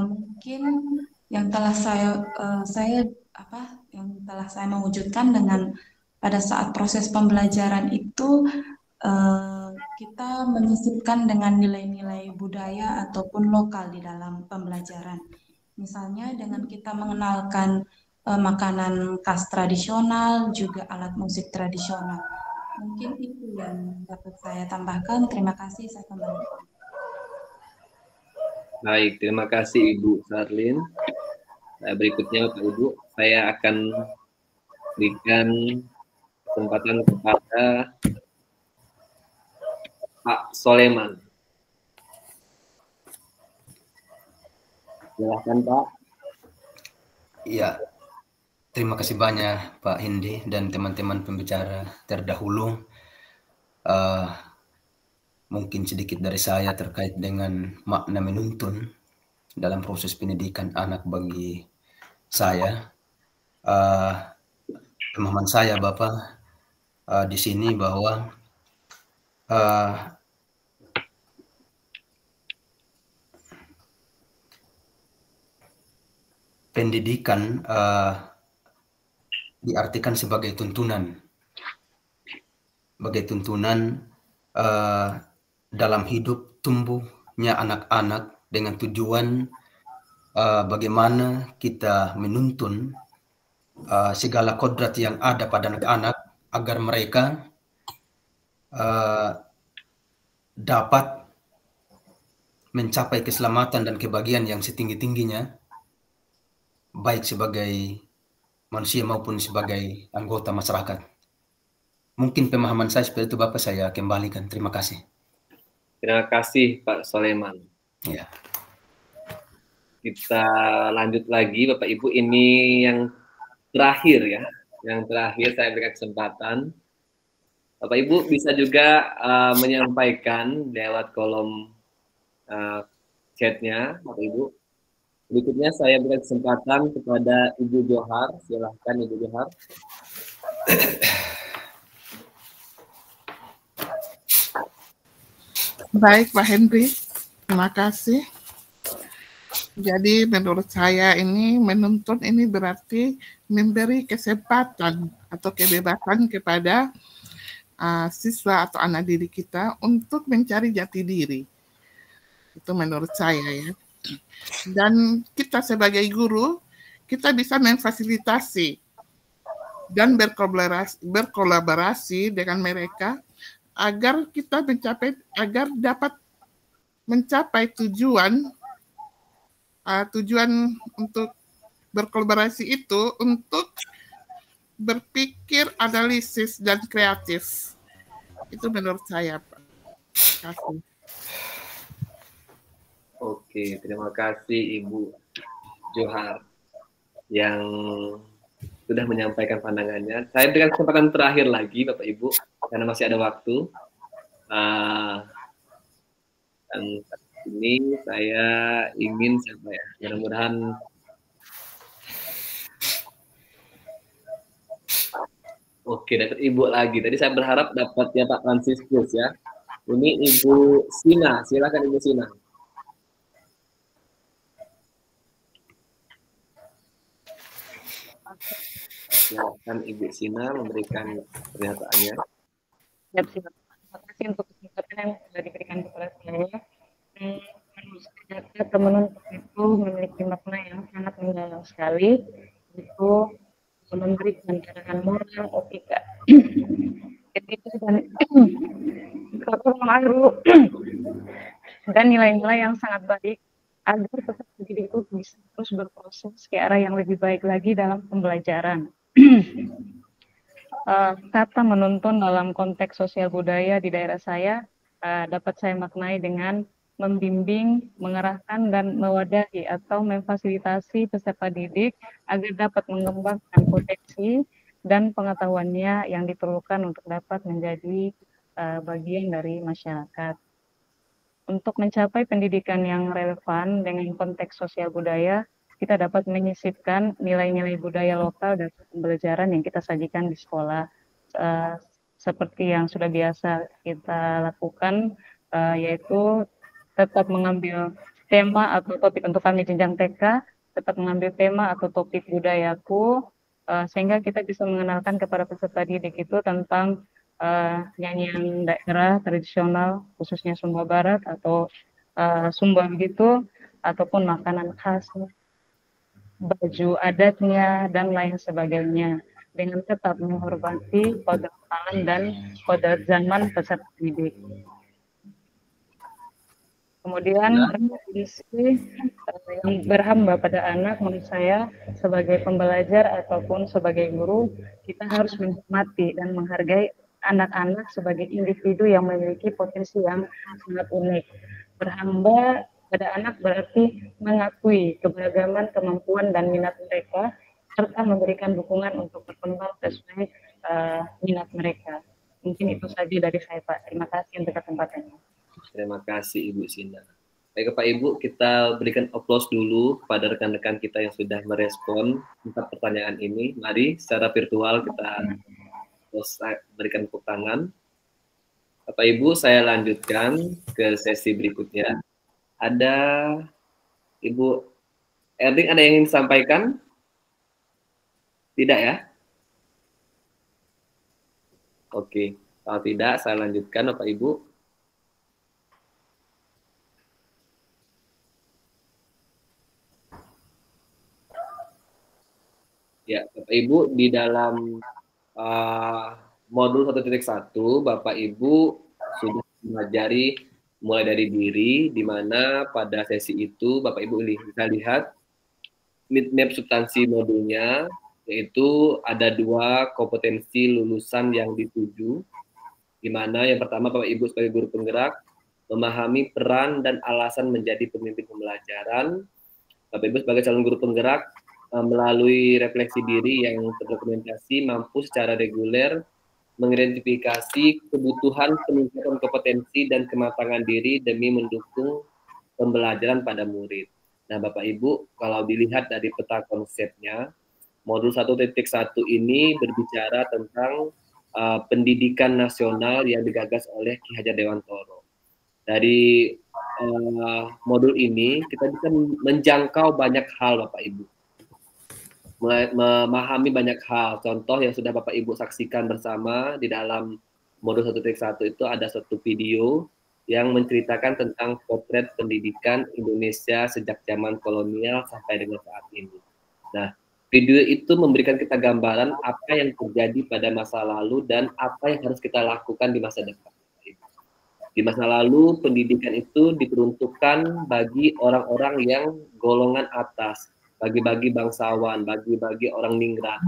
mungkin yang telah saya mewujudkan dengan pada saat proses pembelajaran itu, kita menyisipkan dengan nilai-nilai budaya ataupun lokal di dalam pembelajaran. Misalnya dengan kita mengenalkan makanan khas tradisional, juga alat musik tradisional. Mungkin itu yang dapat saya tambahkan. Terima kasih, saya kembali. Baik, terima kasih Ibu Sarlin. Berikutnya Bapak Ibu, saya akan berikan kesempatan kepada Pak Soleman. Silakan Pak. Iya, terima kasih banyak Pak Hindi dan teman-teman pembicara terdahulu. Mungkin sedikit dari saya terkait dengan makna menuntun dalam proses pendidikan anak bagi saya. Pemahaman saya Bapak di sini bahwa pendidikan diartikan sebagai tuntunan, dalam hidup tumbuhnya anak-anak dengan tujuan bagaimana kita menuntun segala kodrat yang ada pada anak-anak agar mereka dapat mencapai keselamatan dan kebahagiaan yang setinggi-tingginya, baik sebagai manusia maupun sebagai anggota masyarakat. Mungkin pemahaman saya seperti itu Bapak, saya kembalikan. Terima kasih. Terima kasih Pak Soleman. Ya. Kita lanjut lagi Bapak Ibu, ini yang terakhir ya. Yang terakhir saya berikan kesempatan. Bapak Ibu bisa juga menyampaikan lewat kolom chatnya Bapak Ibu. Berikutnya saya berikan kesempatan kepada Ibu Johar. Silahkan Ibu Johar. Baik Pak Henry, terima kasih. Jadi menurut saya ini menuntun ini berarti memberi kesempatan atau kebebasan kepada siswa atau anak didik kita untuk mencari jati diri. Itu menurut saya ya. Dan kita sebagai guru, kita bisa memfasilitasi dan berkolaborasi dengan mereka agar kita dapat mencapai tujuan untuk berkolaborasi itu untuk berpikir, analisis, dan kreatif. Itu menurut saya, Pak. Terima kasih. Oke, terima kasih Ibu Johar yang sudah menyampaikan pandangannya. Saya berikan kesempatan terakhir lagi Bapak Ibu, karena masih ada waktu. Dan ini saya ingin siapa ya? Mudah-mudahan oke, dapat Ibu lagi. Tadi saya berharap dapatnya Pak Franciscus ya. Ini Ibu Sina, silakan Ibu Sina. Silakan Ibu Sina memberikan pernyataannya. Siap. Terima kasih untuk kesempatan yang sudah diberikan kepada saya. Menurut saya, data menuntut itu memiliki makna yang sangat mendalam sekali, itu memberikan cadangan moral, etika, dan nilai-nilai yang sangat baik agar peserta didik itu bisa terus berproses ke arah yang lebih baik lagi dalam pembelajaran. Kata menuntun dalam konteks sosial budaya di daerah saya dapat saya maknai dengan membimbing, mengarahkan, dan mewadahi atau memfasilitasi peserta didik agar dapat mengembangkan potensi dan pengetahuannya yang diperlukan untuk dapat menjadi bagian dari masyarakat. Untuk mencapai pendidikan yang relevan dengan konteks sosial budaya, kita dapat menyisipkan nilai-nilai budaya lokal dan pembelajaran yang kita sajikan di sekolah. Seperti yang sudah biasa kita lakukan, yaitu tetap mengambil tema atau topik untuk kami jenjang TK, tetap mengambil tema atau topik budayaku, sehingga kita bisa mengenalkan kepada peserta didik itu tentang nyanyian daerah tradisional, khususnya Sumba Barat atau Sumba begitu, ataupun makanan khas, baju adatnya, dan lain sebagainya, dengan tetap menghormati kodrat alam dan kodrat zaman peserta didik. Kemudian yang berhamba pada anak, menurut saya sebagai pembelajar ataupun sebagai guru, kita harus menghormati dan menghargai anak-anak sebagai individu yang memiliki potensi yang sangat unik. Berhamba pada anak berarti mengakui keberagaman, kemampuan, dan minat mereka, serta memberikan dukungan untuk berkembang sesuai minat mereka. Mungkin itu saja dari saya, Pak. Terima kasih untuk kesempatannya. Terima kasih Ibu Sina. Baik Bapak Ibu, kita berikan aplaus dulu kepada rekan-rekan kita yang sudah merespon 4 pertanyaan ini. Mari secara virtual kita berikan tepuk tangan. Bapak Ibu, saya lanjutkan ke sesi berikutnya. Ada Ibu Erling, ada yang ingin disampaikan? Tidak ya? Oke, kalau tidak saya lanjutkan Bapak Ibu. Ya, Bapak Ibu, di dalam modul 1.1, Bapak Ibu sudah mengajari mulai dari diri, di mana pada sesi itu Bapak Ibu bisa lihat map substansi modulnya, yaitu ada 2 kompetensi lulusan yang dituju, di mana yang pertama Bapak Ibu sebagai guru penggerak memahami peran dan alasan menjadi pemimpin pembelajaran. Bapak Ibu sebagai calon guru penggerak melalui refleksi diri yang terdokumentasi mampu secara reguler mengidentifikasi kebutuhan peningkatan kompetensi dan kematangan diri demi mendukung pembelajaran pada murid. Nah, Bapak Ibu, kalau dilihat dari peta konsepnya, modul 1.1 ini berbicara tentang pendidikan nasional yang digagas oleh Ki Hajar Dewantoro. Dari modul ini kita bisa menjangkau banyak hal, Bapak Ibu. Memahami banyak hal. Contoh yang sudah Bapak Ibu saksikan bersama di dalam modul 1.1 itu ada satu video yang menceritakan tentang potret pendidikan Indonesia sejak zaman kolonial sampai dengan saat ini. Nah, video itu memberikan kita gambaran apa yang terjadi pada masa lalu dan apa yang harus kita lakukan di masa depan. Di masa lalu, pendidikan itu diperuntukkan bagi orang-orang yang golongan atas, bagi-bagi bangsawan, bagi-bagi orang ningrat.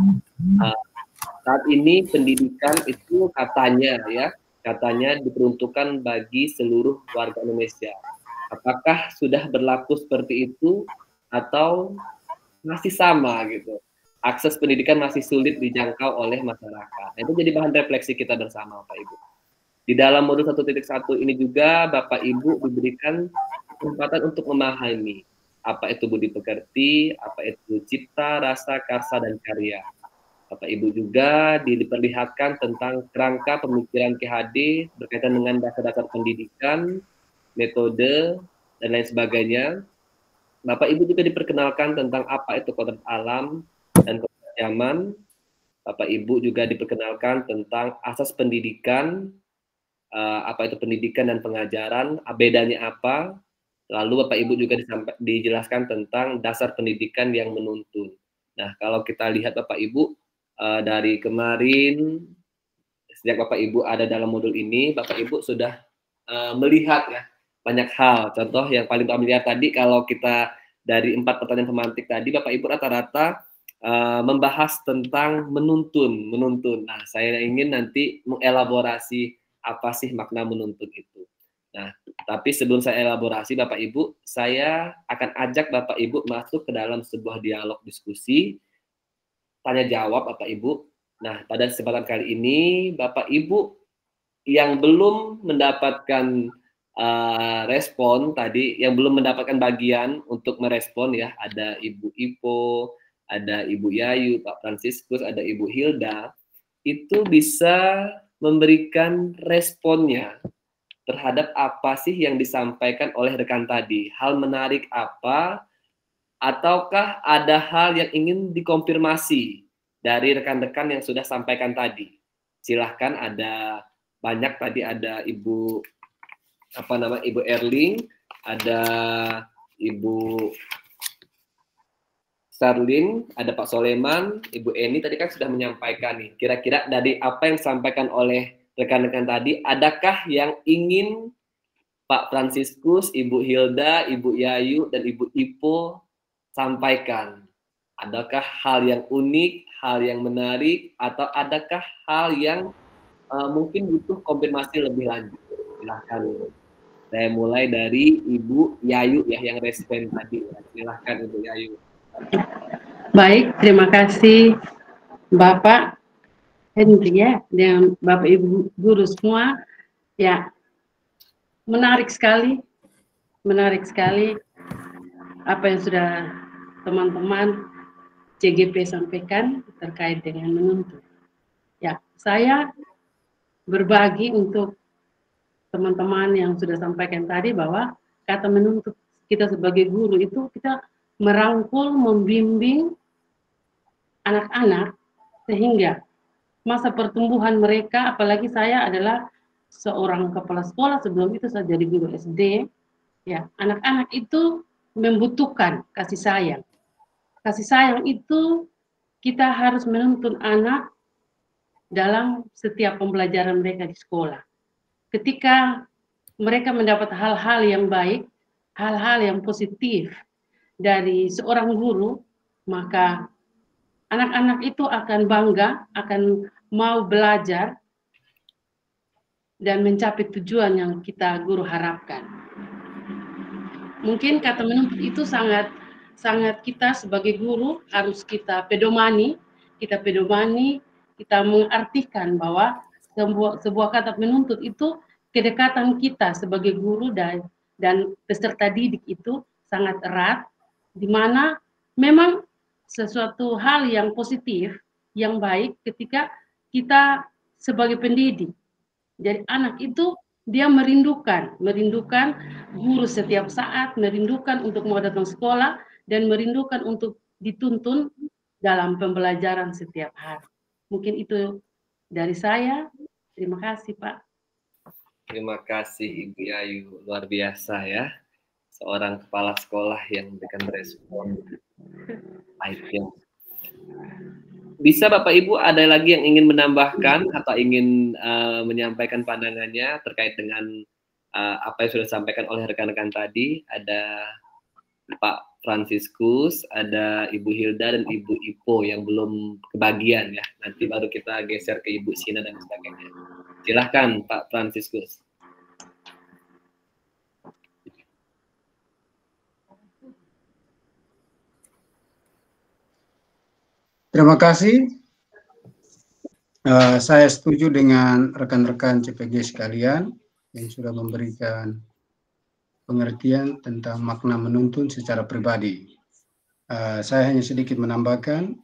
Saat ini pendidikan itu katanya diperuntukkan bagi seluruh warga Indonesia. Apakah sudah berlaku seperti itu atau masih sama gitu? Akses pendidikan masih sulit dijangkau oleh masyarakat. Itu jadi bahan refleksi kita bersama, Bapak Ibu. Di dalam modul 1.1 ini juga Bapak Ibu diberikan kesempatan untuk memahami apa itu budi pekerti, apa itu cipta, rasa, karsa, dan karya. Bapak Ibu juga diperlihatkan tentang kerangka pemikiran KHD berkaitan dengan dasar-dasar pendidikan, metode, dan lain sebagainya. Bapak Ibu juga diperkenalkan tentang apa itu kodrat alam dan kodrat zaman. Bapak Ibu juga diperkenalkan tentang asas pendidikan, apa itu pendidikan dan pengajaran, bedanya apa. Lalu Bapak Ibu juga dijelaskan tentang dasar pendidikan yang menuntun. Nah, kalau kita lihat Bapak Ibu, dari kemarin, sejak Bapak Ibu ada dalam modul ini, Bapak Ibu sudah melihat ya banyak hal. Contoh yang paling familiar tadi, kalau kita dari 4 pertanyaan pemantik tadi, Bapak Ibu rata-rata membahas tentang menuntun. Nah, saya ingin nanti mengelaborasi apa sih makna menuntun itu. Nah, tapi sebelum saya elaborasi, Bapak Ibu, saya akan ajak Bapak Ibu masuk ke dalam sebuah dialog diskusi, tanya jawab Bapak Ibu. Nah, pada kesempatan kali ini, Bapak Ibu yang belum mendapatkan respon tadi, yang belum mendapatkan bagian untuk merespon ya, ada Ibu Ipo, ada Ibu Yayu, Pak Fransiskus, ada Ibu Hilda, itu bisa memberikan responnya terhadap apa sih yang disampaikan oleh rekan tadi. Hal menarik apa, ataukah ada hal yang ingin dikonfirmasi dari rekan-rekan yang sudah sampaikan tadi. Silahkan, ada banyak tadi, ada Ibu Ibu Erling, ada Ibu Sarlin, ada Pak Soleman, Ibu Eni tadi kan sudah menyampaikan nih. Kira-kira dari apa yang disampaikan oleh rekan-rekan tadi, adakah yang ingin Pak Fransiskus, Ibu Hilda, Ibu Yayu, dan Ibu Ipo sampaikan? Adakah hal yang unik, hal yang menarik, atau adakah hal yang mungkin butuh konfirmasi lebih lanjut? Silahkan. Saya mulai dari Ibu Yayu ya, yang respon tadi. Silahkan Ibu Yayu. Baik, terima kasih Bapak Henry ya, dan Bapak Ibu guru semua. Ya, menarik sekali apa yang sudah teman-teman CGP sampaikan terkait dengan menuntut. Ya, saya berbagi untuk teman-teman yang sudah sampaikan tadi bahwa kata menuntut kita sebagai guru itu kita merangkul, membimbing anak-anak sehingga masa pertumbuhan mereka, apalagi saya adalah seorang kepala sekolah, sebelum itu saya jadi guru SD, ya, anak-anak itu membutuhkan kasih sayang. Kasih sayang itu kita harus menuntun anak dalam setiap pembelajaran mereka di sekolah. Ketika mereka mendapat hal-hal yang baik, hal-hal yang positif dari seorang guru, maka anak-anak itu akan bangga, akan mau belajar dan mencapai tujuan yang kita guru harapkan. Mungkin kata menuntut itu sangat kita sebagai guru harus kita pedomani, kita mengartikan bahwa sebuah kata menuntut itu kedekatan kita sebagai guru dan peserta didik itu sangat erat, di mana memang sesuatu hal yang positif, yang baik ketika kita sebagai pendidik. Jadi anak itu dia merindukan guru setiap saat, merindukan untuk mau datang sekolah, dan merindukan untuk dituntun dalam pembelajaran setiap hari. Mungkin itu dari saya. Terima kasih, Pak. Terima kasih Ibu Yayu, luar biasa ya. Seorang kepala sekolah yang memberikan respon baiknya. Bisa Bapak Ibu ada lagi yang ingin menambahkan atau ingin menyampaikan pandangannya terkait dengan apa yang sudah disampaikan oleh rekan-rekan tadi? Ada Pak Franciscus, ada Ibu Hilda dan Ibu Ipo yang belum kebagian ya. Nanti baru kita geser ke Ibu Sina dan sebagainya. Silahkan Pak Franciscus. Terima kasih. Saya setuju dengan rekan-rekan CPG sekalian yang sudah memberikan pengertian tentang makna menuntun secara pribadi. Saya hanya sedikit menambahkan,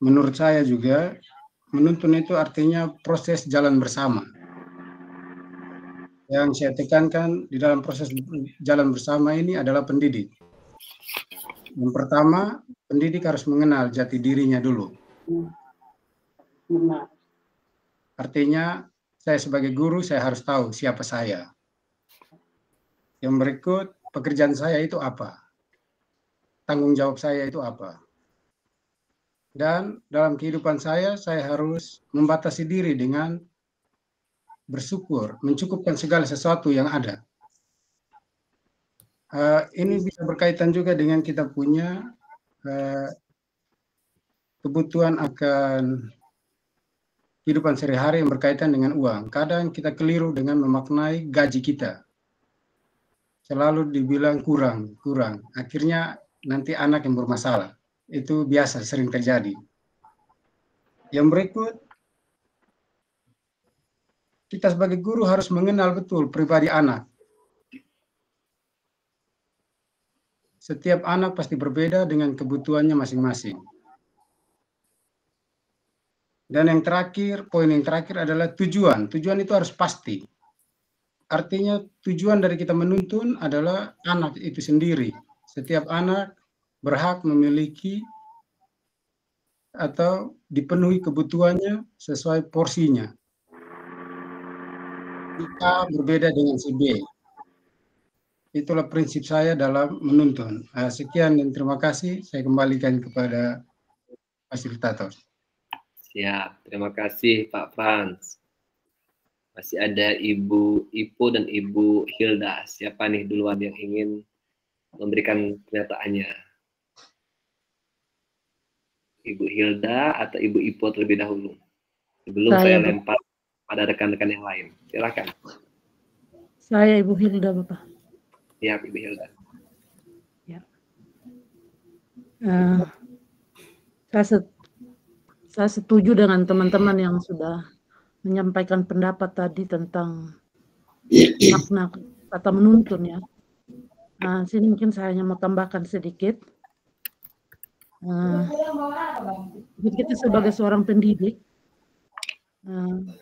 menurut saya juga menuntun itu artinya proses jalan bersama. Yang saya tekankan di dalam proses jalan bersama ini adalah pendidik. Yang pertama, pendidik harus mengenal jati dirinya dulu. Artinya, saya sebagai guru, saya harus tahu siapa saya. Yang berikut, pekerjaan saya itu apa? Tanggung jawab saya itu apa? Dan dalam kehidupan saya harus membatasi diri dengan bersyukur, mencukupkan segala sesuatu yang ada. Ini bisa berkaitan juga dengan kita punya kebutuhan akan kehidupan sehari-hari yang berkaitan dengan uang. Kadang kita keliru dengan memaknai gaji kita. Selalu dibilang kurang. Akhirnya nanti anak yang bermasalah. Itu biasa, sering terjadi. Yang berikut, kita sebagai guru harus mengenal betul pribadi anak. Setiap anak pasti berbeda dengan kebutuhannya masing-masing. Dan yang terakhir, poin yang terakhir adalah tujuan. Tujuan itu harus pasti. Artinya tujuan dari kita menuntun adalah anak itu sendiri. Setiap anak berhak memiliki atau dipenuhi kebutuhannya sesuai porsinya. Kita berbeda dengan si B. Itulah prinsip saya dalam menuntun. Sekian dan terima kasih. Saya kembalikan kepada fasilitator. Siap, terima kasih Pak Frans. Masih ada Ibu Ipo dan Ibu Hilda. Siapa nih duluan yang ingin memberikan pernyataannya? Ibu Hilda atau Ibu Ipo terlebih dahulu? Sebelum saya lempar pada rekan-rekan yang lain. Silakan. Saya Ibu Hilda, Bapak. Ya, Ibu Hilda. Ya. Saya setuju dengan teman-teman yang sudah menyampaikan pendapat tadi tentang makna kata menuntun ya. Sini mungkin saya hanya mau tambahkan sedikit. Kita sebagai seorang pendidik,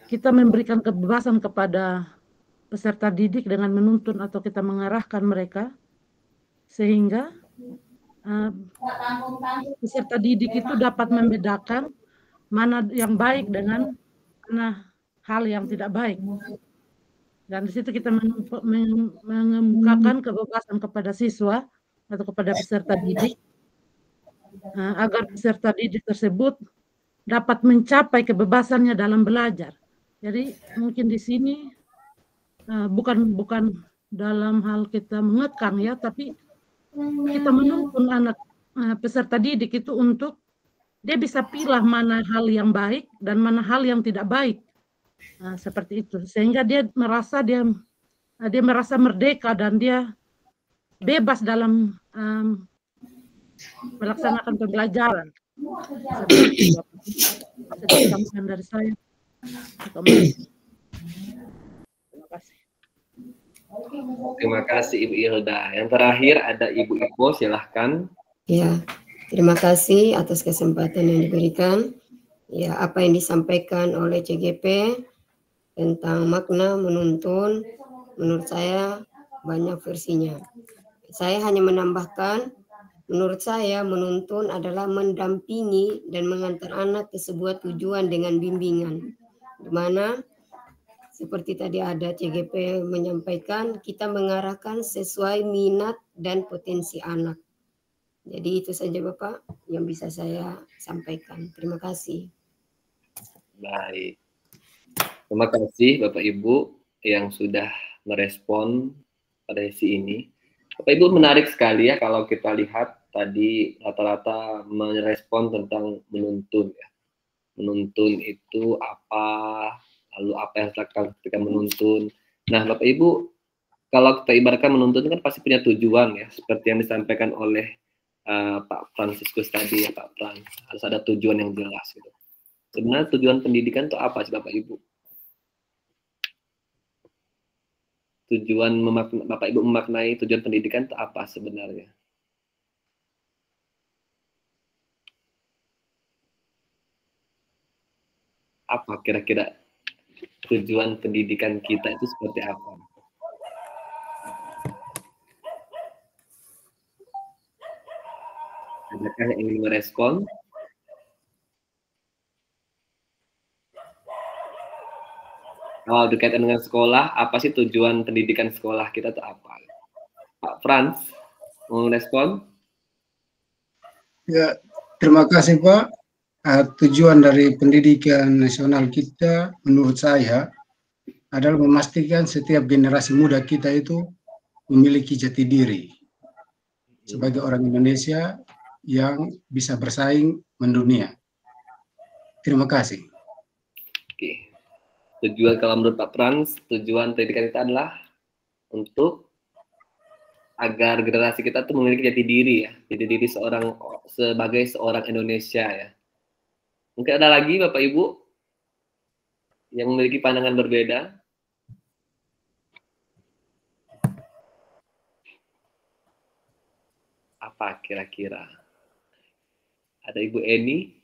kita memberikan kebebasan kepada peserta didik dengan menuntun atau kita mengarahkan mereka sehingga peserta didik itu dapat membedakan mana yang baik dengan mana hal yang tidak baik. Dan di situ kita mengemukakan kebebasan kepada siswa atau kepada peserta didik agar peserta didik tersebut dapat mencapai kebebasannya dalam belajar. Jadi mungkin di sini bukan dalam hal kita mengekang ya, tapi kita menuntun anak peserta didik itu untuk dia bisa pilih mana hal yang baik dan mana hal yang tidak baik Seperti itu, sehingga dia merasa merdeka dan dia bebas dalam melaksanakan pembelajaran. Seperti itu, Bapak. Dari saya. Terima kasih. Terima kasih Ibu Hilda. Yang terakhir ada Ibu Ipo, silahkan. Ya, terima kasih atas kesempatan yang diberikan. Ya, apa yang disampaikan oleh CGP tentang makna menuntun, menurut saya banyak versinya. Saya hanya menambahkan, menurut saya menuntun adalah mendampingi dan mengantar anak ke sebuah tujuan dengan bimbingan. Di mana seperti tadi ada CGP menyampaikan, kita mengarahkan sesuai minat dan potensi anak. Jadi itu saja Bapak yang bisa saya sampaikan. Terima kasih. Baik. Terima kasih Bapak Ibu yang sudah merespon pada sesi ini. Bapak Ibu menarik sekali ya kalau kita lihat tadi rata-rata merespon tentang menuntun ya. Menuntun itu apa, lalu apa yang dilakukan ketika menuntun. Nah Bapak Ibu, kalau kita ibaratkan menuntun kan pasti punya tujuan ya, seperti yang disampaikan oleh Pak Franciscus tadi ya Pak Frans, harus ada tujuan yang jelas gitu. Sebenarnya tujuan pendidikan itu apa sih Bapak Ibu? Bapak Ibu memaknai tujuan pendidikan itu apa sebenarnya? Apa kira-kira tujuan pendidikan kita itu seperti apa? Adakah yang ingin merespon? Kalau berkaitan dengan sekolah, apa sih tujuan pendidikan sekolah kita itu apa? Pak Frans, mau respon? Ya, terima kasih Pak. Tujuan dari pendidikan nasional kita menurut saya adalah memastikan setiap generasi muda kita itu memiliki jati diri sebagai orang Indonesia yang bisa bersaing mendunia. Terima kasih. Oke. Tujuan kalau menurut Pak Frans, tujuan pendidikan kita adalah untuk agar generasi kita tuh memiliki jati diri ya, jati diri sebagai seorang Indonesia ya. Mungkin ada lagi Bapak Ibu yang memiliki pandangan berbeda. Apa kira-kira? Ada Ibu Eni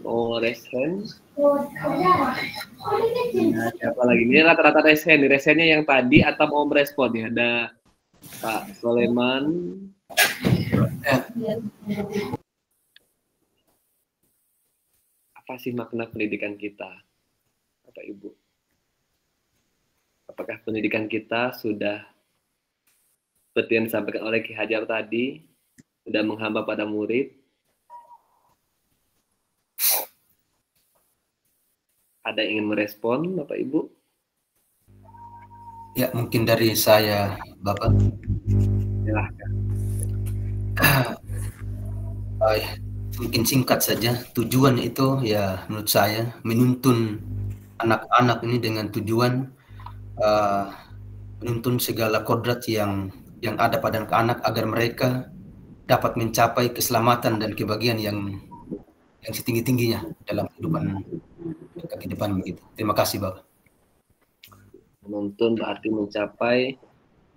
mau raise hand. Nah, siapa lagi? Ini rata-rata raise hand. Raise-nya yang tadi atau mau merespon ya? Ada Pak Soleman. Apa sih makna pendidikan kita, Bapak Ibu? Apakah pendidikan kita sudah seperti yang disampaikan oleh Ki Hajar tadi, sudah menghamba pada murid? Ada yang ingin merespon, Bapak Ibu? Ya, mungkin dari saya, Bapak. Silahkan. Mungkin singkat saja. Tujuan itu ya menurut saya menuntun anak-anak ini dengan tujuan menuntun segala kodrat yang ada pada anak-anak agar mereka dapat mencapai keselamatan dan kebahagiaan yang setinggi-tingginya dalam kehidupan ke depan begitu. Terima kasih Bapak. Menuntun berarti mencapai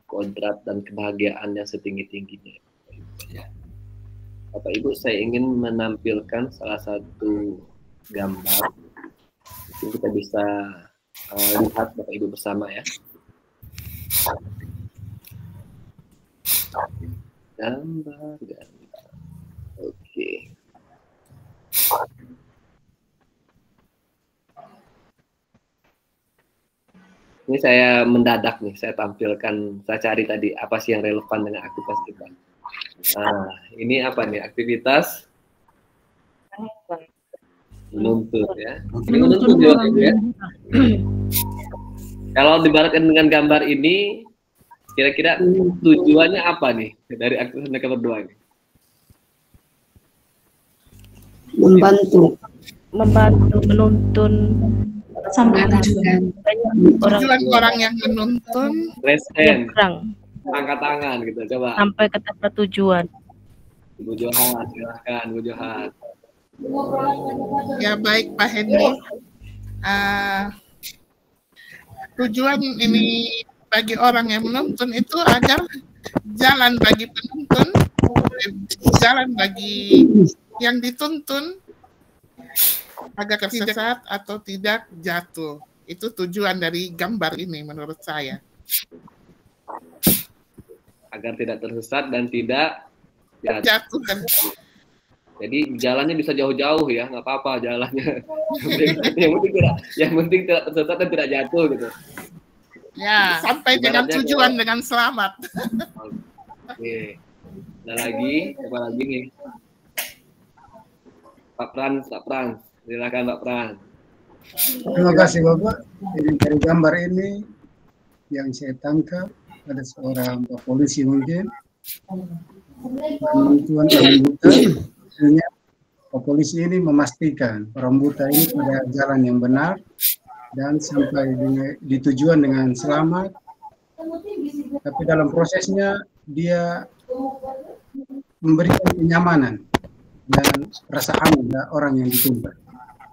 kodrat dan kebahagiaan yang setinggi-tingginya. Ya. Bapak Ibu, saya ingin menampilkan salah satu gambar. Mungkin kita bisa lihat Bapak Ibu bersama ya. Gambar. Oke. Ini saya mendadak nih, saya tampilkan, saya cari tadi apa sih yang relevan dengan aktivitas kita. Nah, ini apa nih aktivitas menuntun ya. Menuntun ya. Kalau dibaratkan dengan gambar ini, kira-kira tujuannya apa nih dari aktivitas mereka berdua ini? Membantu menuntun sampai tujuan. Tujuan orang yang menuntun. Lesen. Angkat tangan gitu, coba. Sampai ke tempat tujuan. Ibu Johan, silahkan Bu Johan. Ya baik Pak Hendy. Tujuan ini bagi orang yang menuntun itu agar jalan bagi penuntun, jalan bagi yang dituntun agar tersesat atau tidak jatuh. Itu tujuan dari gambar ini menurut saya. Agar tidak tersesat dan tidak jatuh. Jadi jalannya bisa jauh-jauh ya, nggak apa-apa jalannya. yang penting tidak tersesat dan tidak jatuh gitu. Ya, sampai dengan tujuan dengan selamat. Oke. Ada lagi, apa lagi nih? Pak Frans, silakan Pak Frans. Terima kasih Bapak. Dari gambar ini yang saya tangkap ada seorang Pak polisi mungkin bantuan orang buta. Sebenarnya Pak polisi ini memastikan orang buta ini pada jalan yang benar dan sampai di tujuan dengan selamat. Tapi dalam prosesnya dia memberikan kenyamanan dan rasa aman orang yang dituntun.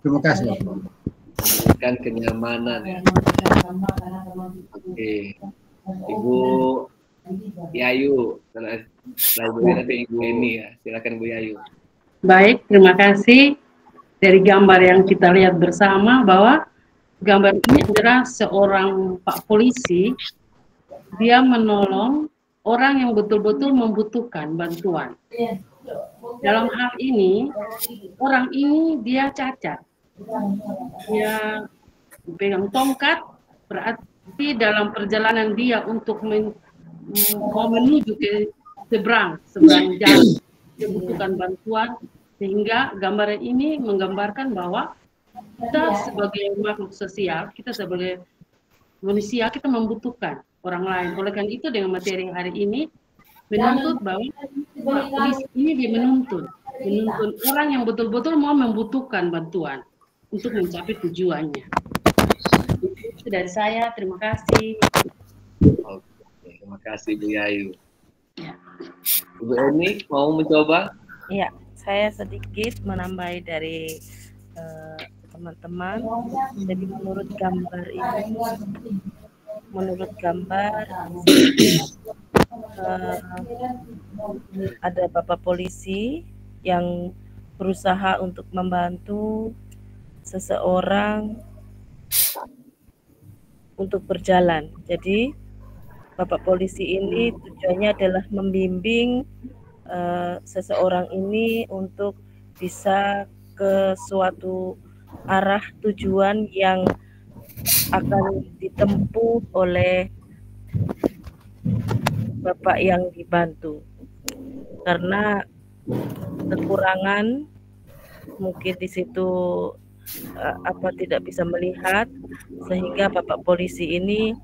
Terima kasih. Memberikan kenyamanan ya. Oke. Ibu Yayu, nanti Ibu Eni ya. Silakan Bu Yayu. Baik, terima kasih. Dari gambar yang kita lihat bersama bahwa gambar ini adalah seorang Pak polisi, dia menolong orang yang betul-betul membutuhkan bantuan. Dalam hal ini, orang ini dia cacat. Dia pegang tongkat, berarti dalam perjalanan dia untuk mau menuju ke seberang jalan, dia butuhkan bantuan, sehingga gambaran ini menggambarkan bahwa kita sebagai makhluk sosial, kita sebagai manusia, kita membutuhkan orang lain. Oleh karena itu dengan materi hari ini menuntut bahwa Pak polisi ini dia menuntun orang yang betul-betul mau membutuhkan bantuan untuk mencapai tujuannya. Itu dari saya, terima kasih. Oke, terima kasih Bu Yayu. Ya. Ibu Eni mau mencoba? Iya, saya sedikit menambahi dari teman-teman. Jadi menurut gambar ini, ada Bapak polisi yang berusaha untuk membantu seseorang untuk berjalan. Jadi Bapak polisi ini tujuannya adalah membimbing seseorang ini untuk bisa ke suatu arah tujuan yang akan ditempuh oleh Bapak yang dibantu. Karena kekurangan mungkin di situ tidak bisa melihat, sehingga Bapak polisi ini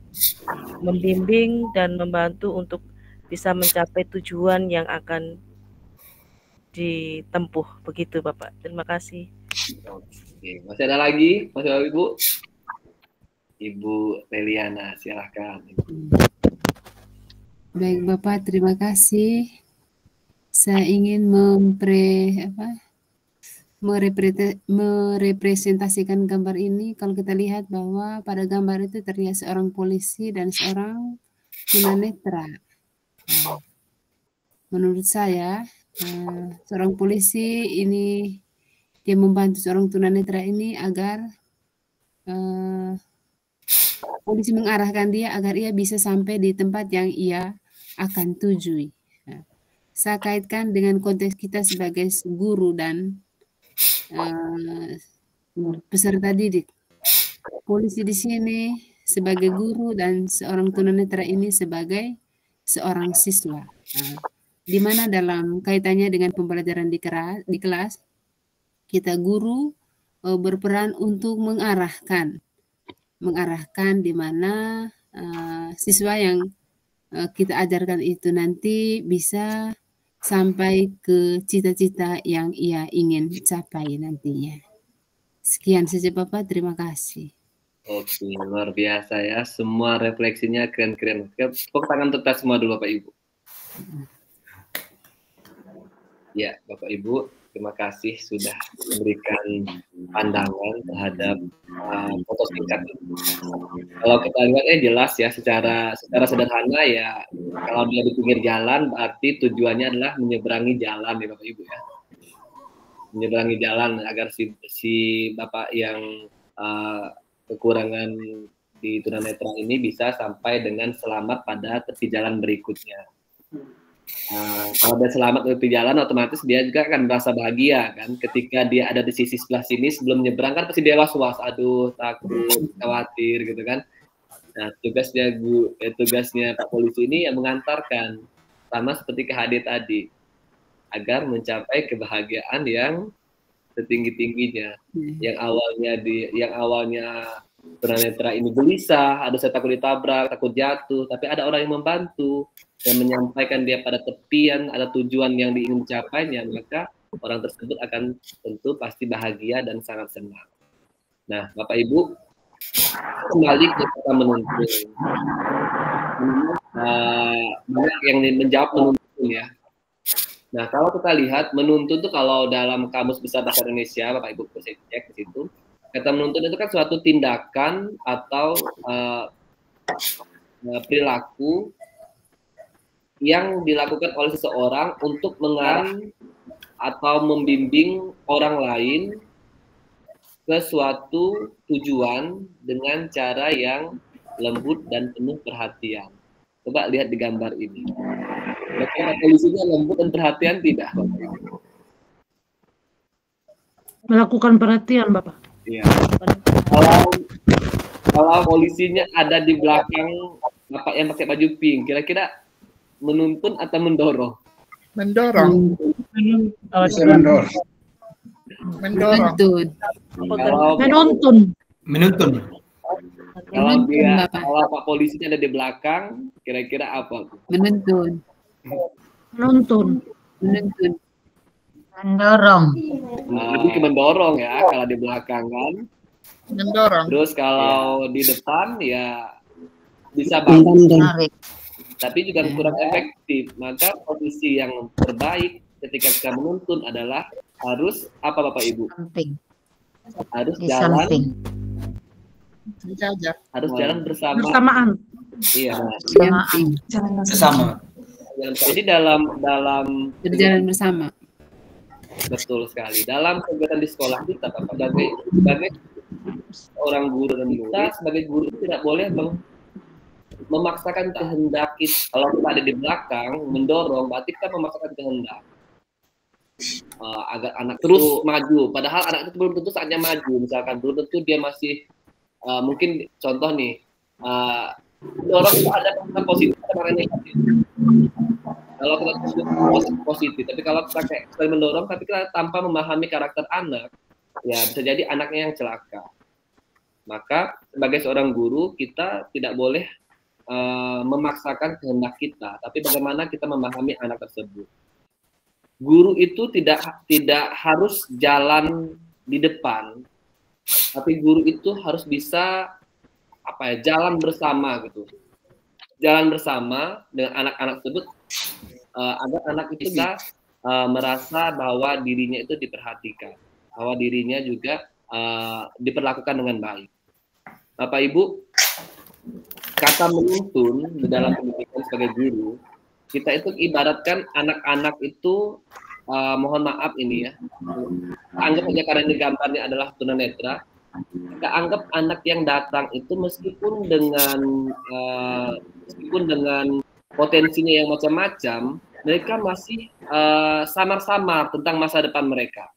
membimbing dan membantu untuk bisa mencapai tujuan yang akan ditempuh. Begitu Bapak. Terima kasih. Oke, masih ada lagi, masih ada Ibu? Ibu Leliana, silahkan. Baik Bapak, terima kasih. Saya ingin merepresentasikan gambar ini. Kalau kita lihat bahwa pada gambar itu terlihat seorang polisi dan seorang tunanetra. Menurut saya, seorang polisi ini dia membantu seorang tunanetra ini agar polisi mengarahkan dia agar ia bisa sampai di tempat yang ia akan tujui. Saya kaitkan dengan konteks kita sebagai guru dan peserta didik. Polisi di sini sebagai guru dan seorang tunanetra ini sebagai seorang siswa. Di mana dalam kaitannya dengan pembelajaran di kelas, kita guru berperan untuk mengarahkan di mana siswa yang kita ajarkan itu nanti bisa sampai ke cita-cita yang ia ingin capai nantinya. Sekian saja Bapak, terima kasih. Oke, luar biasa ya. Semua refleksinya keren-keren. Tepuk tangan untuk kita semua dulu Bapak Ibu. Ya, Bapak Ibu, terima kasih sudah memberikan pandangan terhadap foto singkat ini. Kalau kita lihat jelas ya, secara sederhana ya, kalau dia di pinggir jalan berarti tujuannya adalah menyeberangi jalan ya Bapak Ibu ya. Menyeberangi jalan agar si Bapak yang kekurangan di tunanetra ini bisa sampai dengan selamat pada tepi jalan berikutnya. Kalau dia selamat tepi jalan, otomatis dia juga akan merasa bahagia kan. Ketika dia ada di sisi sebelah sini sebelum nyebrang kan pasti dia was-was, aduh takut, khawatir gitu kan. Nah tugasnya Pak Polisi ini yang mengantarkan, sama seperti KHD tadi, agar mencapai kebahagiaan yang setinggi-tingginya. Yang awalnya tunanetra ini gelisah, ada saya takut ditabrak, takut jatuh, tapi ada orang yang membantu dan menyampaikan dia pada tepian, ada tujuan yang ingin dicapainya, maka orang tersebut akan tentu pasti bahagia dan sangat senang. Nah, Bapak Ibu, kembali ke kata menuntun. Banyak yang menjawab menuntun ya. Nah, kalau kita lihat menuntun itu kalau dalam Kamus Besar Bahasa Indonesia, Bapak Ibu bisa cek di situ. Kata menuntun itu kan suatu tindakan atau perilaku yang dilakukan oleh seseorang untuk mengarah atau membimbing orang lain ke suatu tujuan dengan cara yang lembut dan penuh perhatian. Coba lihat di gambar ini. Apakah polisinya lembut dan perhatian tidak, Bapak? Melakukan perhatian, Bapak. Iya. Kalau polisinya ada di belakang Bapak yang pakai baju pink, kira-kira menuntun atau mendorong? Mendorong. Bisa mendorong. Mendorong. Menuntun. Menuntun. Kalau Pak Polisinya ada di belakang, kira-kira apa? Menuntun. Menuntun. Menuntun. Mendorong. Lebih ke mendorong ya, kalau di belakang kan. Mendorong. Terus kalau di depan ya bisa bagus, tapi juga kurang efektif. Maka posisi yang terbaik ketika kita menuntun adalah harus apa Bapak Ibu? Samping. Harus Di jalan. samping. Harus jalan bersama. Bersamaan. Iya. Bersama. Jadi dalam berjalan bersama. Betul sekali. Dalam kegiatan di sekolah kita, Bapak, sebagai orang guru dan kita sebagai guru tidak boleh memaksakan kehendak kita. Kalau kita ada di belakang mendorong, berarti kita memaksakan kehendak agar anak terus maju. Padahal anak itu belum tentu saatnya maju. Misalkan belum tentu dia masih mungkin contoh nih mendorong itu ada makna positif, ada makna negatif. Kalau kita positif, tapi kalau kita kayak mendorong, tapi kita tanpa memahami karakter anak, ya bisa jadi anaknya yang celaka. Maka sebagai seorang guru kita tidak boleh memaksakan kehendak kita, tapi bagaimana kita memahami anak tersebut. Guru itu tidak harus jalan di depan, tapi guru itu harus bisa jalan bersama gitu. Jalan bersama dengan anak-anak tersebut agar anak itu bisa merasa bahwa dirinya itu diperhatikan, bahwa dirinya juga diperlakukan dengan baik. Bapak Ibu, kata menuntun di dalam pendidikan sebagai guru, kita itu ibaratkan anak-anak itu, mohon maaf ini ya, anggap saja karena ini gambarnya adalah tunanetra, kita anggap anak yang datang itu meskipun dengan potensinya yang macam-macam, mereka masih samar-samar tentang masa depan mereka,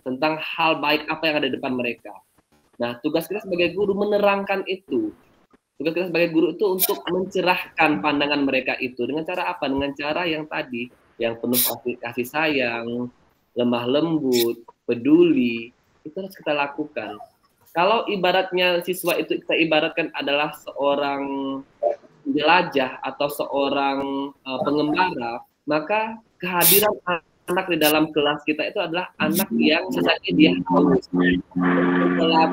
tentang hal baik apa yang ada di depan mereka. Nah, tugas kita sebagai guru menerangkan itu. Tugas kita sebagai guru itu untuk mencerahkan pandangan mereka itu. Dengan cara apa? Dengan cara yang tadi, yang penuh kasih sayang, lemah lembut, peduli, itu harus kita lakukan. Kalau ibaratnya siswa itu kita ibaratkan adalah seorang jelajah atau seorang pengembara, maka kehadiran anak di dalam kelas kita itu adalah anak yang sebenarnya dia haus. Setelah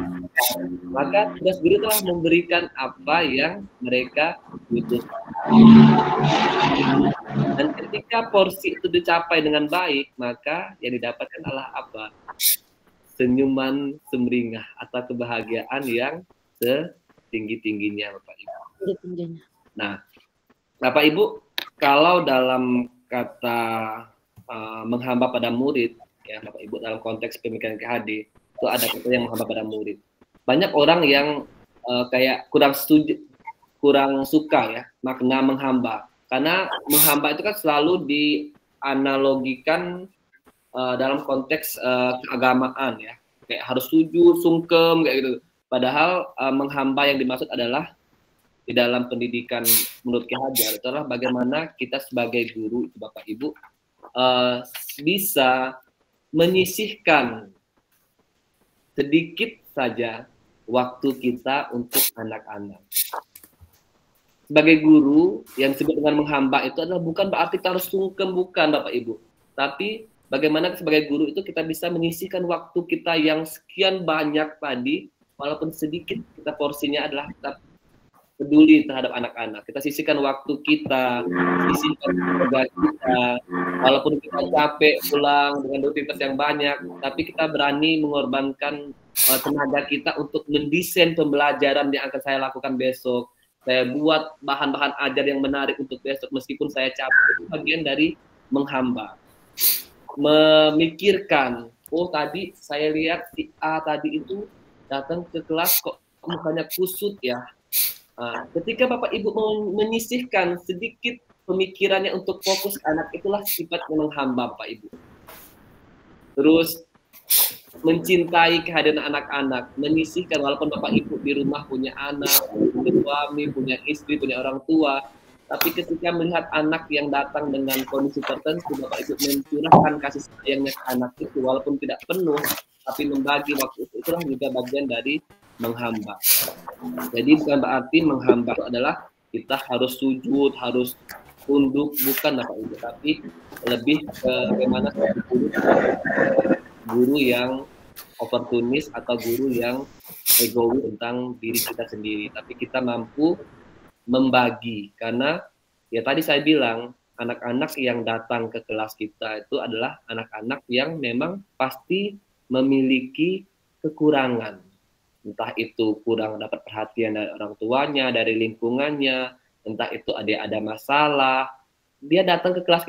maka tugas guru telah memberikan apa yang mereka butuhkan. Dan ketika porsi itu dicapai dengan baik, maka yang didapatkan adalah apa? Senyuman sumringah atau kebahagiaan yang setinggi-tingginya, Bapak Ibu. Nah, Bapak Ibu, kalau dalam kata menghamba pada murid, ya Bapak Ibu, dalam konteks pemikiran KHD, itu ada kata yang menghamba pada murid. Banyak orang yang kayak kurang suka ya makna menghamba, karena menghamba itu kan selalu dianalogikan dalam konteks keagamaan ya, kayak harus sujud, sungkem kayak gitu. Padahal menghamba yang dimaksud adalah di dalam pendidikan menurut Ki Hajar itu adalah bagaimana kita sebagai guru, Bapak Ibu, bisa menyisihkan sedikit saja waktu kita untuk anak-anak. Sebagai guru, yang disebut dengan menghamba itu adalah bukan berarti kita harus sungkem, bukan Bapak Ibu. Tapi bagaimana sebagai guru itu kita bisa menyisihkan waktu kita yang sekian banyak tadi, walaupun sedikit kita porsinya adalah kita peduli terhadap anak-anak. Kita sisihkan waktu kita, sisihkan keluarga kita, walaupun kita capek pulang dengan rutinitas yang banyak, tapi kita berani mengorbankan tenaga kita untuk mendesain pembelajaran yang akan saya lakukan besok. Saya buat bahan-bahan ajar yang menarik untuk besok meskipun saya capek. Itu bagian dari menghamba. Memikirkan, oh tadi saya lihat si A tadi itu datang ke kelas kok mukanya kusut ya. Ketika Bapak Ibu menyisihkan sedikit pemikirannya untuk fokus anak, itulah sifatnya menghamba Bapak Ibu. Terus mencintai kehadiran anak-anak, menyisihkan walaupun Bapak Ibu di rumah punya anak, punya suami, punya istri, punya orang tua, tapi ketika melihat anak yang datang dengan kondisi tertentu, Bapak Ibu mencurahkan kasih sayangnya ke anak itu walaupun tidak penuh, tapi membagi waktu itu, itulah juga bagian dari menghamba. Jadi bukan berarti menghamba itu adalah kita harus sujud, harus tunduk, bukan Bapak Ibu, tapi lebih ke bagaimana guru yang oportunis atau guru yang egois tentang diri kita sendiri, tapi kita mampu membagi, karena ya tadi saya bilang anak-anak yang datang ke kelas kita itu adalah anak-anak yang memang pasti memiliki kekurangan, entah itu kurang dapat perhatian dari orang tuanya, dari lingkungannya, entah itu ada masalah. Dia datang ke kelas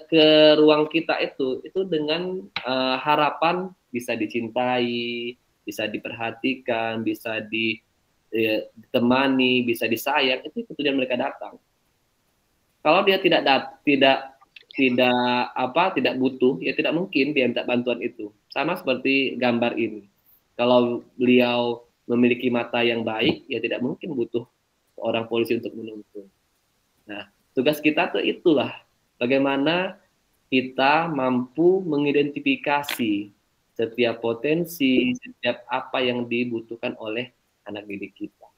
ke ruang kita itu dengan harapan bisa dicintai, bisa diperhatikan, bisa ditemani, bisa disayang. Itu tujuan mereka datang. Kalau dia tidak butuh, ya tidak mungkin dia minta bantuan itu. Sama seperti gambar ini. Kalau beliau memiliki mata yang baik, ya tidak mungkin butuh seorang polisi untuk menuntun. Nah, tugas kita tuh itulah bagaimana kita mampu mengidentifikasi setiap potensi, setiap apa yang dibutuhkan oleh anak didik kita.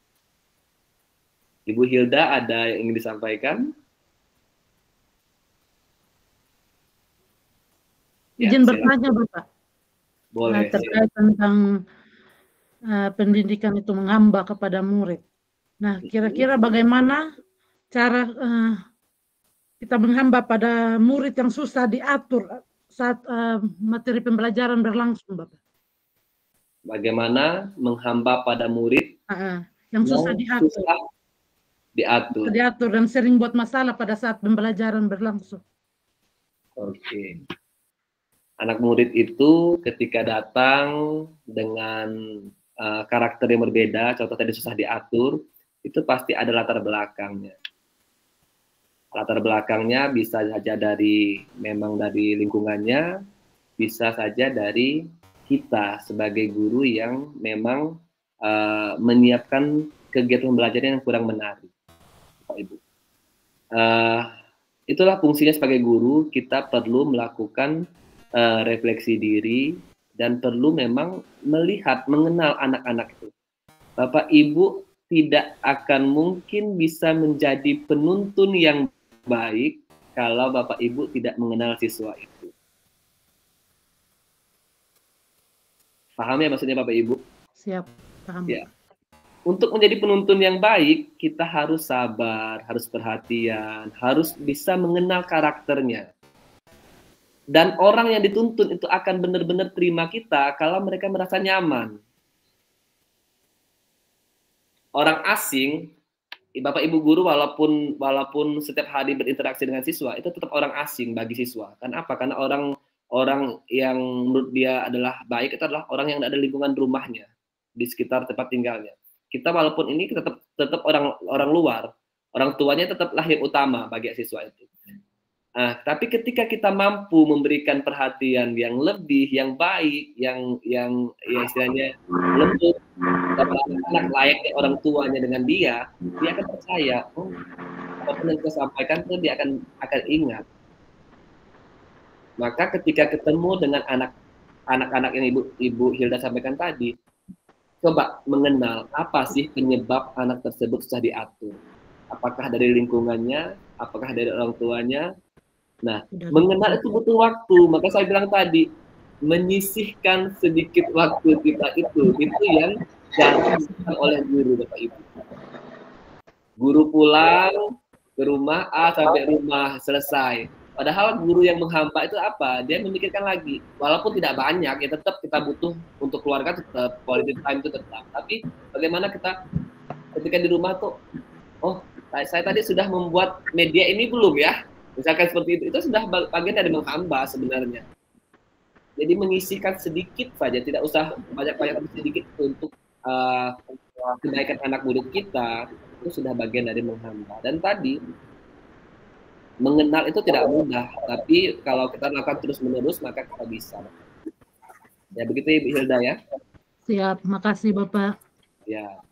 Ibu Hilda ada yang ingin disampaikan? Izin bertanya Bapak. Boleh. Terkait tentang pendidikan itu menghamba kepada murid. Nah, kira-kira bagaimana cara kita menghamba pada murid yang susah diatur saat materi pembelajaran berlangsung, Bapak? Bagaimana menghamba pada murid yang susah diatur dan sering buat masalah pada saat pembelajaran berlangsung. Oke. Anak murid itu ketika datang dengan karakter yang berbeda, contoh tadi susah diatur, itu pasti ada latar belakangnya. Latar belakangnya bisa saja dari lingkungannya, bisa saja dari kita sebagai guru yang memang menyiapkan kegiatan pembelajaran yang kurang menarik, Pak Ibu. Itulah fungsinya sebagai guru, kita perlu melakukan refleksi diri dan perlu memang melihat, mengenal anak-anak itu. Bapak Ibu tidak akan mungkin bisa menjadi penuntun yang baik kalau Bapak Ibu tidak mengenal siswa itu. Paham ya maksudnya Bapak Ibu? Siap. Paham. Ya. Untuk menjadi penuntun yang baik, kita harus sabar, harus perhatian, harus bisa mengenal karakternya. Dan orang yang dituntun itu akan benar-benar terima kita kalau mereka merasa nyaman. Orang asing, Bapak Ibu guru walaupun setiap hari berinteraksi dengan siswa, itu tetap orang asing bagi siswa. Kenapa? Karena orang yang menurut dia adalah baik itu adalah orang yang ada di lingkungan rumahnya, di sekitar tempat tinggalnya. Kita walaupun ini tetap orang luar, orang tuanya tetaplah yang utama bagi siswa itu. Nah, tapi ketika kita mampu memberikan perhatian yang lebih, yang baik, yang istilahnya lembut, dan anak layaknya orang tuanya dengan dia akan percaya, oh, apapun yang kita sampaikan itu dia akan ingat. Maka ketika ketemu dengan anak-anak yang Ibu Hilda sampaikan tadi, coba mengenal apa sih penyebab anak tersebut susah diatur. Apakah dari lingkungannya, apakah dari orang tuanya. Nah, mengenal itu butuh waktu. Maka saya bilang tadi, menyisihkan sedikit waktu kita itu yang jarang dilakukan oleh guru, Bapak Ibu. Guru pulang ke rumah, sampai rumah selesai. Padahal guru yang menghamba itu apa? Dia memikirkan lagi. Walaupun tidak banyak, ya tetap kita butuh untuk keluarga, tetap quality time itu tetap. Tapi bagaimana kita ketika di rumah tuh, oh saya tadi sudah membuat media ini belum ya? Misalkan seperti itu sudah bagian dari menghamba sebenarnya. Jadi menyisihkan sedikit saja, tidak usah banyak-banyak, sedikit untuk kebaikan anak murid kita, itu sudah bagian dari menghamba. Dan tadi, mengenal itu tidak mudah, tapi kalau kita lakukan terus-menerus, maka kita bisa. Ya, begitu Ibu Hilda ya. Siap, makasih Bapak. Ya.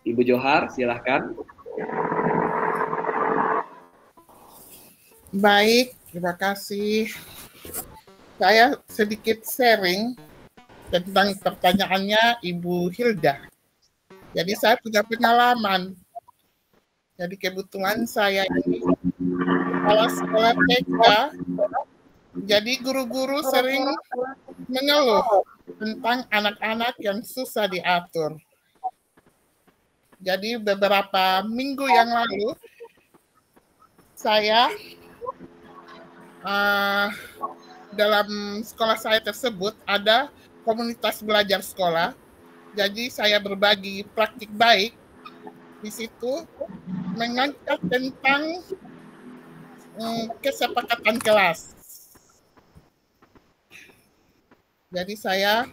Ibu Johar, silahkan. Baik, terima kasih. Saya sedikit sharing tentang pertanyaannya Ibu Hilda. Jadi saya punya pengalaman. Jadi kebetulan saya ini kepala sekolah TK, jadi guru-guru sering mengeluh tentang anak-anak yang susah diatur. Jadi beberapa minggu yang lalu, saya dalam sekolah saya tersebut ada komunitas belajar sekolah. Jadi saya berbagi praktik baik di situ, mengangkat tentang kesepakatan kelas. Jadi saya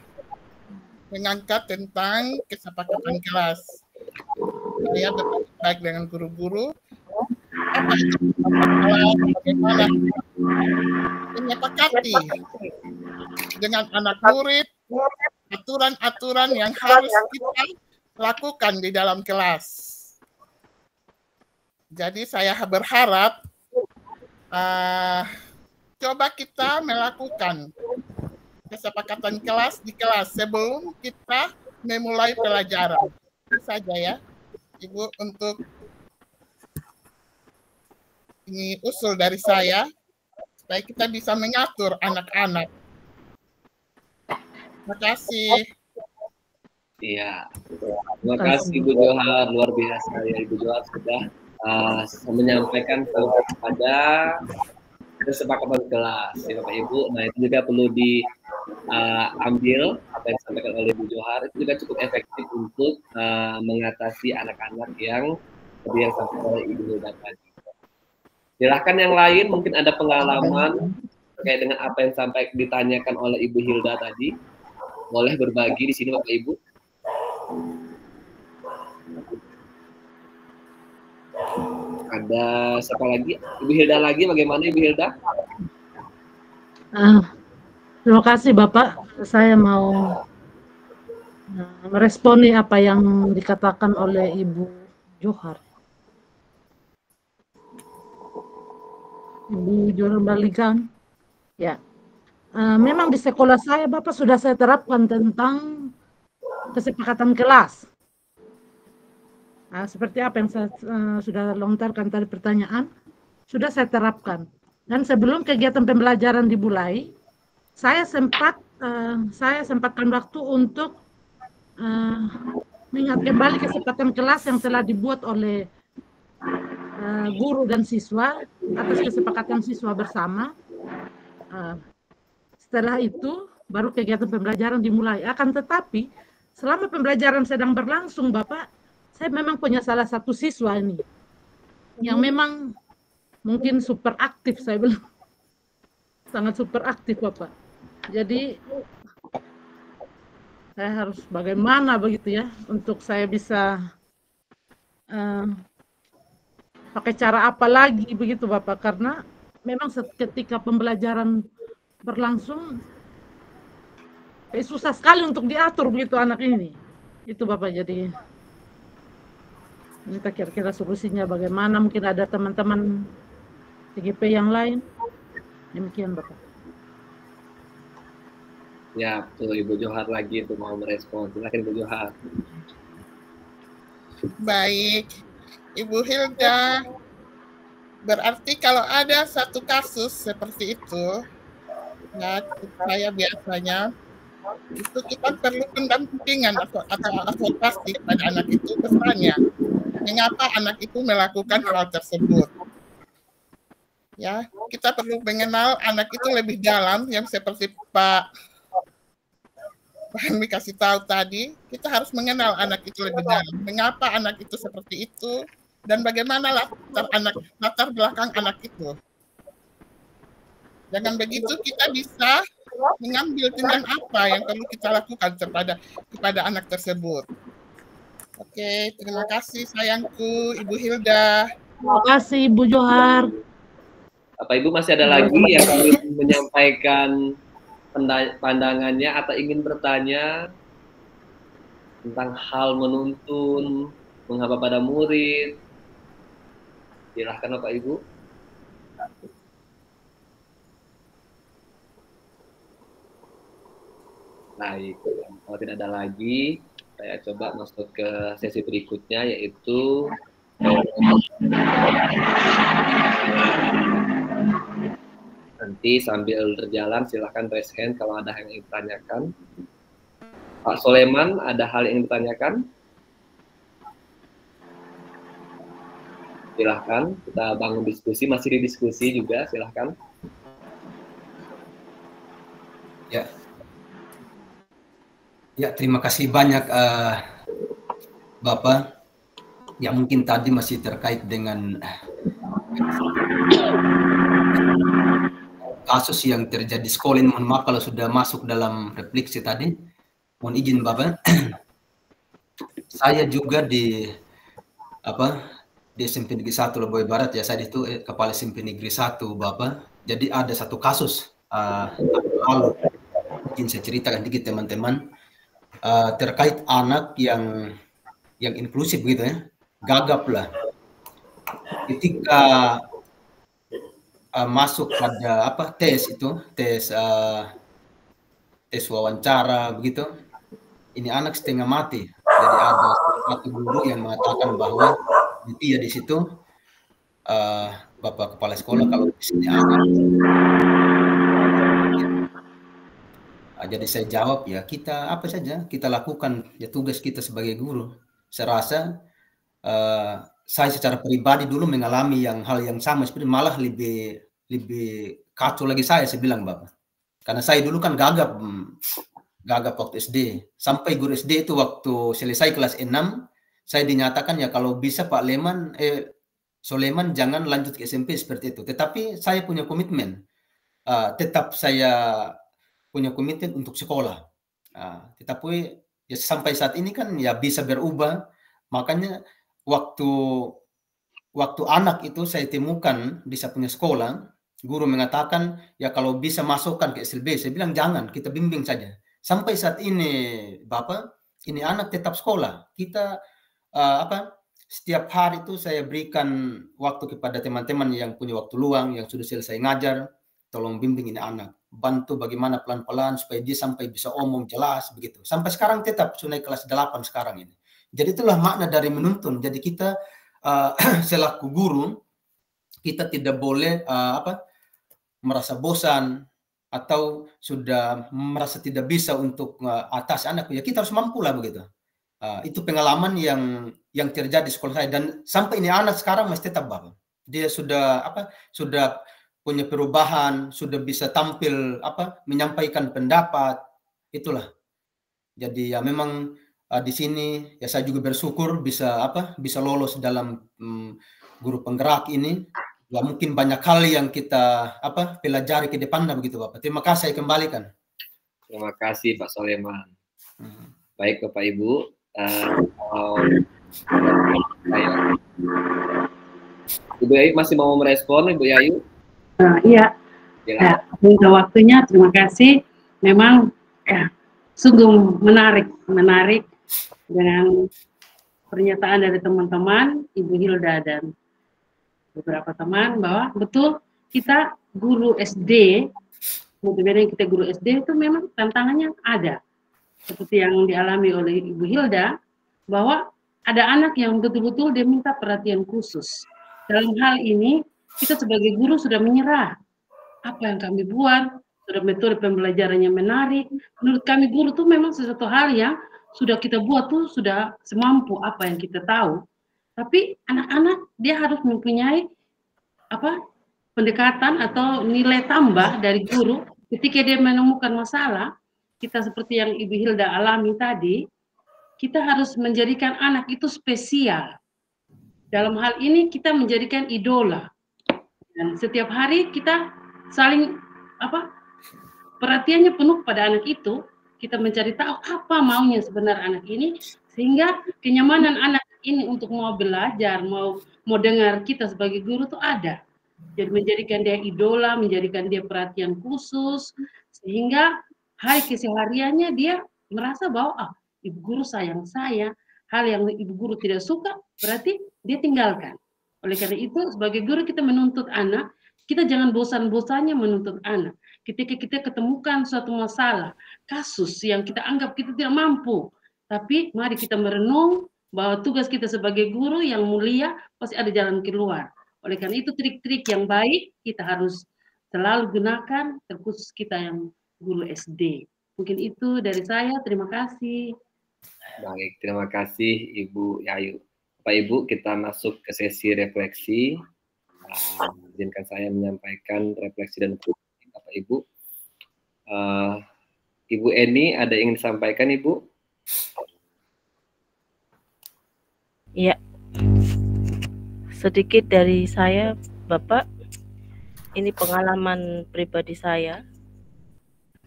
mengangkat tentang kesepakatan kelas. Saya berbagi baik dengan guru-guru. Apa itu bagaimana menyepakati dengan anak murid aturan-aturan yang harus kita lakukan di dalam kelas. Jadi saya berharap coba kita melakukan kesepakatan kelas di kelas sebelum kita memulai pelajaran. Itu saja ya, Ibu, untuk ini usul dari saya supaya kita bisa mengatur anak-anak. Terima kasih. Iya, terima kasih Ibu Johar, luar biasa ya Ibu Johar sudah menyampaikan kepada kesepakatan kelas ya Bapak Ibu. Nah itu juga perlu diambil apa yang disampaikan oleh Ibu Johar, itu juga cukup efektif untuk mengatasi anak-anak yang seperti yang disampaikan oleh Ibu Hilda tadi. Silahkan yang lain, mungkin ada pengalaman terkait dengan apa yang sampai ditanyakan oleh Ibu Hilda tadi. Boleh berbagi di sini Bapak Ibu. Ada siapa lagi? Ibu Hilda lagi, bagaimana Ibu Hilda? Terima kasih Bapak. Saya mau meresponi apa yang dikatakan oleh Ibu Johar. Ibu Johar balikan. Ya. Memang di sekolah saya Bapak sudah saya terapkan tentang kesepakatan kelas. Seperti apa yang saya sudah lontarkan tadi pertanyaan, sudah saya terapkan. Dan sebelum kegiatan pembelajaran dimulai, saya sempatkan waktu untuk mengingat kembali kesepakatan kelas yang telah dibuat oleh guru dan siswa atas kesepakatan siswa bersama. Setelah itu baru kegiatan pembelajaran dimulai. Akan tetapi selama pembelajaran sedang berlangsung, Bapak, saya memang punya salah satu siswa ini yang memang mungkin super aktif, saya bilang. Sangat super aktif, Bapak. Jadi saya harus bagaimana begitu ya untuk saya bisa pakai cara apa lagi begitu, Bapak, karena memang ketika pembelajaran berlangsung susah sekali untuk diatur begitu anak ini. Itu, Bapak, jadi ini kira-kira solusinya bagaimana, mungkin ada teman-teman TGP yang lain. Demikian, Bapak. Ya, betul. Ibu Johar lagi untuk mau merespon. Silakan Ibu Johar. Baik, Ibu Hilda. Berarti kalau ada satu kasus seperti itu, nah saya biasanya itu kita perlu pendampingan atau advokasi pada anak itu, pesannya mengapa anak itu melakukan hal tersebut. Ya, kita perlu mengenal anak itu lebih dalam, yang seperti Pak Henry kasih tahu tadi, kita harus mengenal anak itu lebih dalam. Mengapa anak itu seperti itu, dan bagaimana latar belakang anak itu. Dengan begitu kita bisa mengambil tindakan apa yang perlu kita lakukan kepada anak tersebut. Oke, terima kasih sayangku Ibu Hilda. Terima kasih Ibu Johar. Bapak Ibu masih ada lagi yang ingin menyampaikan pandangannya atau ingin bertanya tentang hal menuntun, mengapa pada murid? Silahkan Bapak Ibu. Baik, kalau tidak ada lagi, saya coba masuk ke sesi berikutnya, yaitu nanti sambil berjalan silahkan raise hand kalau ada yang ingin ditanyakan. Pak Soleman, ada hal yang ingin ditanyakan? Silahkan, kita bangun diskusi, masih di diskusi juga, silahkan. Ya, terima kasih banyak Bapak. Ya, mungkin tadi masih terkait dengan kasus yang terjadi sekolah. Mohon maaf kalau sudah masuk dalam refleksi tadi. Mohon izin Bapak. Saya juga di SMP Negeri 1 Lombok Barat, ya, saya itu kepala SMP Negeri 1 Bapak. Jadi ada satu kasus mungkin saya ceritakan dikit teman-teman, terkait anak yang inklusif begitu ya, gagap lah. Ketika masuk pada tes wawancara begitu, ini anak setengah mati. Jadi ada satu guru yang mengatakan bahwa dia di situ, Bapak Kepala Sekolah, kalau di sini anak. Jadi saya jawab, ya kita apa saja kita lakukan, ya tugas kita sebagai guru. Saya rasa saya secara pribadi dulu mengalami hal yang sama, seperti malah lebih kacau lagi saya bilang Bapak. Karena saya dulu kan gagap waktu SD. Sampai guru SD itu waktu selesai kelas 6, saya dinyatakan ya kalau bisa Pak Soleman jangan lanjut ke SMP seperti itu. Tetapi saya punya komitmen, tetap saya punya komitmen untuk sekolah. Tetapi ya sampai saat ini kan ya bisa berubah. Makanya waktu anak itu saya temukan di saya punya sekolah, guru mengatakan ya kalau bisa masukkan ke SLB. Saya bilang jangan, kita bimbing saja. Sampai saat ini Bapak, ini anak tetap sekolah. Kita setiap hari itu saya berikan waktu kepada teman-teman yang punya waktu luang, yang sudah selesai ngajar, tolong bimbing ini anak, bantu bagaimana pelan-pelan supaya dia sampai bisa omong jelas begitu. Sampai sekarang tetap sudah kelas 8 sekarang ini. Jadi itulah makna dari menuntun. Jadi kita selaku guru, kita tidak boleh merasa bosan, atau sudah merasa tidak bisa untuk atas anak, ya kita harus mampu lah begitu. Itu pengalaman yang terjadi di sekolah saya, dan sampai ini anak sekarang masih tetap Bapak. Dia sudah sudah punya perubahan, sudah bisa tampil menyampaikan pendapat, itulah. Jadi ya memang di sini ya saya juga bersyukur bisa bisa lolos dalam guru penggerak ini. Ya mungkin banyak hal yang kita pelajari ke depannya begitu Bapak. Terima kasih, saya kembalikan. Terima kasih Pak Soleman. Baik Bapak Ibu, Ibu Yayu masih mau merespon, Ibu Yayu? Iya. Ya, untuk waktunya terima kasih. Memang ya sungguh menarik dengan pernyataan dari teman-teman Ibu Hilda dan beberapa teman bahwa betul kita guru SD, yang kita guru SD itu memang tantangannya ada. Seperti yang dialami oleh Ibu Hilda, bahwa ada anak yang betul-betul dia minta perhatian khusus. Dalam hal ini, kita sebagai guru sudah menyerah. Apa yang kami buat, sudah metode pembelajarannya menarik. Menurut kami guru itu memang sesuatu hal yang sudah kita buat tuh sudah semampu apa yang kita tahu. Tapi anak-anak dia harus mempunyai pendekatan atau nilai tambah dari guru ketika dia menemukan masalah. Kita seperti yang Ibu Hilda alami tadi, kita harus menjadikan anak itu spesial. Dalam hal ini kita menjadikan idola. Dan setiap hari kita saling perhatiannya penuh pada anak itu. Kita mencari tahu apa maunya sebenarnya anak ini, sehingga kenyamanan anak ini untuk mau belajar, mau dengar kita sebagai guru itu ada. Jadi menjadikan dia idola, menjadikan dia perhatian khusus, sehingga hari kesehariannya dia merasa bahwa ibu guru sayang saya, hal yang ibu guru tidak suka berarti dia tinggalkan. Oleh karena itu sebagai guru kita menuntut anak, kita jangan bosan-bosannya menuntut anak. Ketika kita ketemukan suatu masalah, kasus yang kita anggap kita tidak mampu, tapi mari kita merenung bahwa tugas kita sebagai guru yang mulia pasti ada jalan keluar. Oleh karena itu trik-trik yang baik kita harus selalu gunakan, terkhusus kita yang guru SD. Mungkin itu dari saya, terima kasih. Baik, terima kasih Ibu Yayu. Bapak Ibu, kita masuk ke sesi refleksi. Izinkan saya menyampaikan refleksi dan kritik Bapak Ibu. Ibu Eni, ada yang ingin disampaikan Ibu? Iya. Sedikit dari saya, Bapak. Ini pengalaman pribadi saya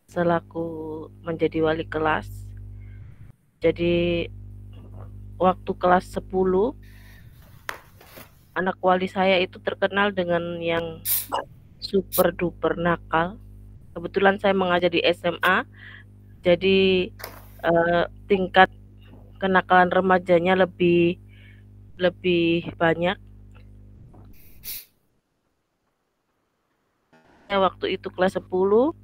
selaku menjadi wali kelas. Jadi waktu kelas 10, anak wali saya itu terkenal dengan yang super duper nakal. Kebetulan saya mengajar di SMA, jadi tingkat kenakalan remajanya lebih banyak. Waktu itu kelas 10,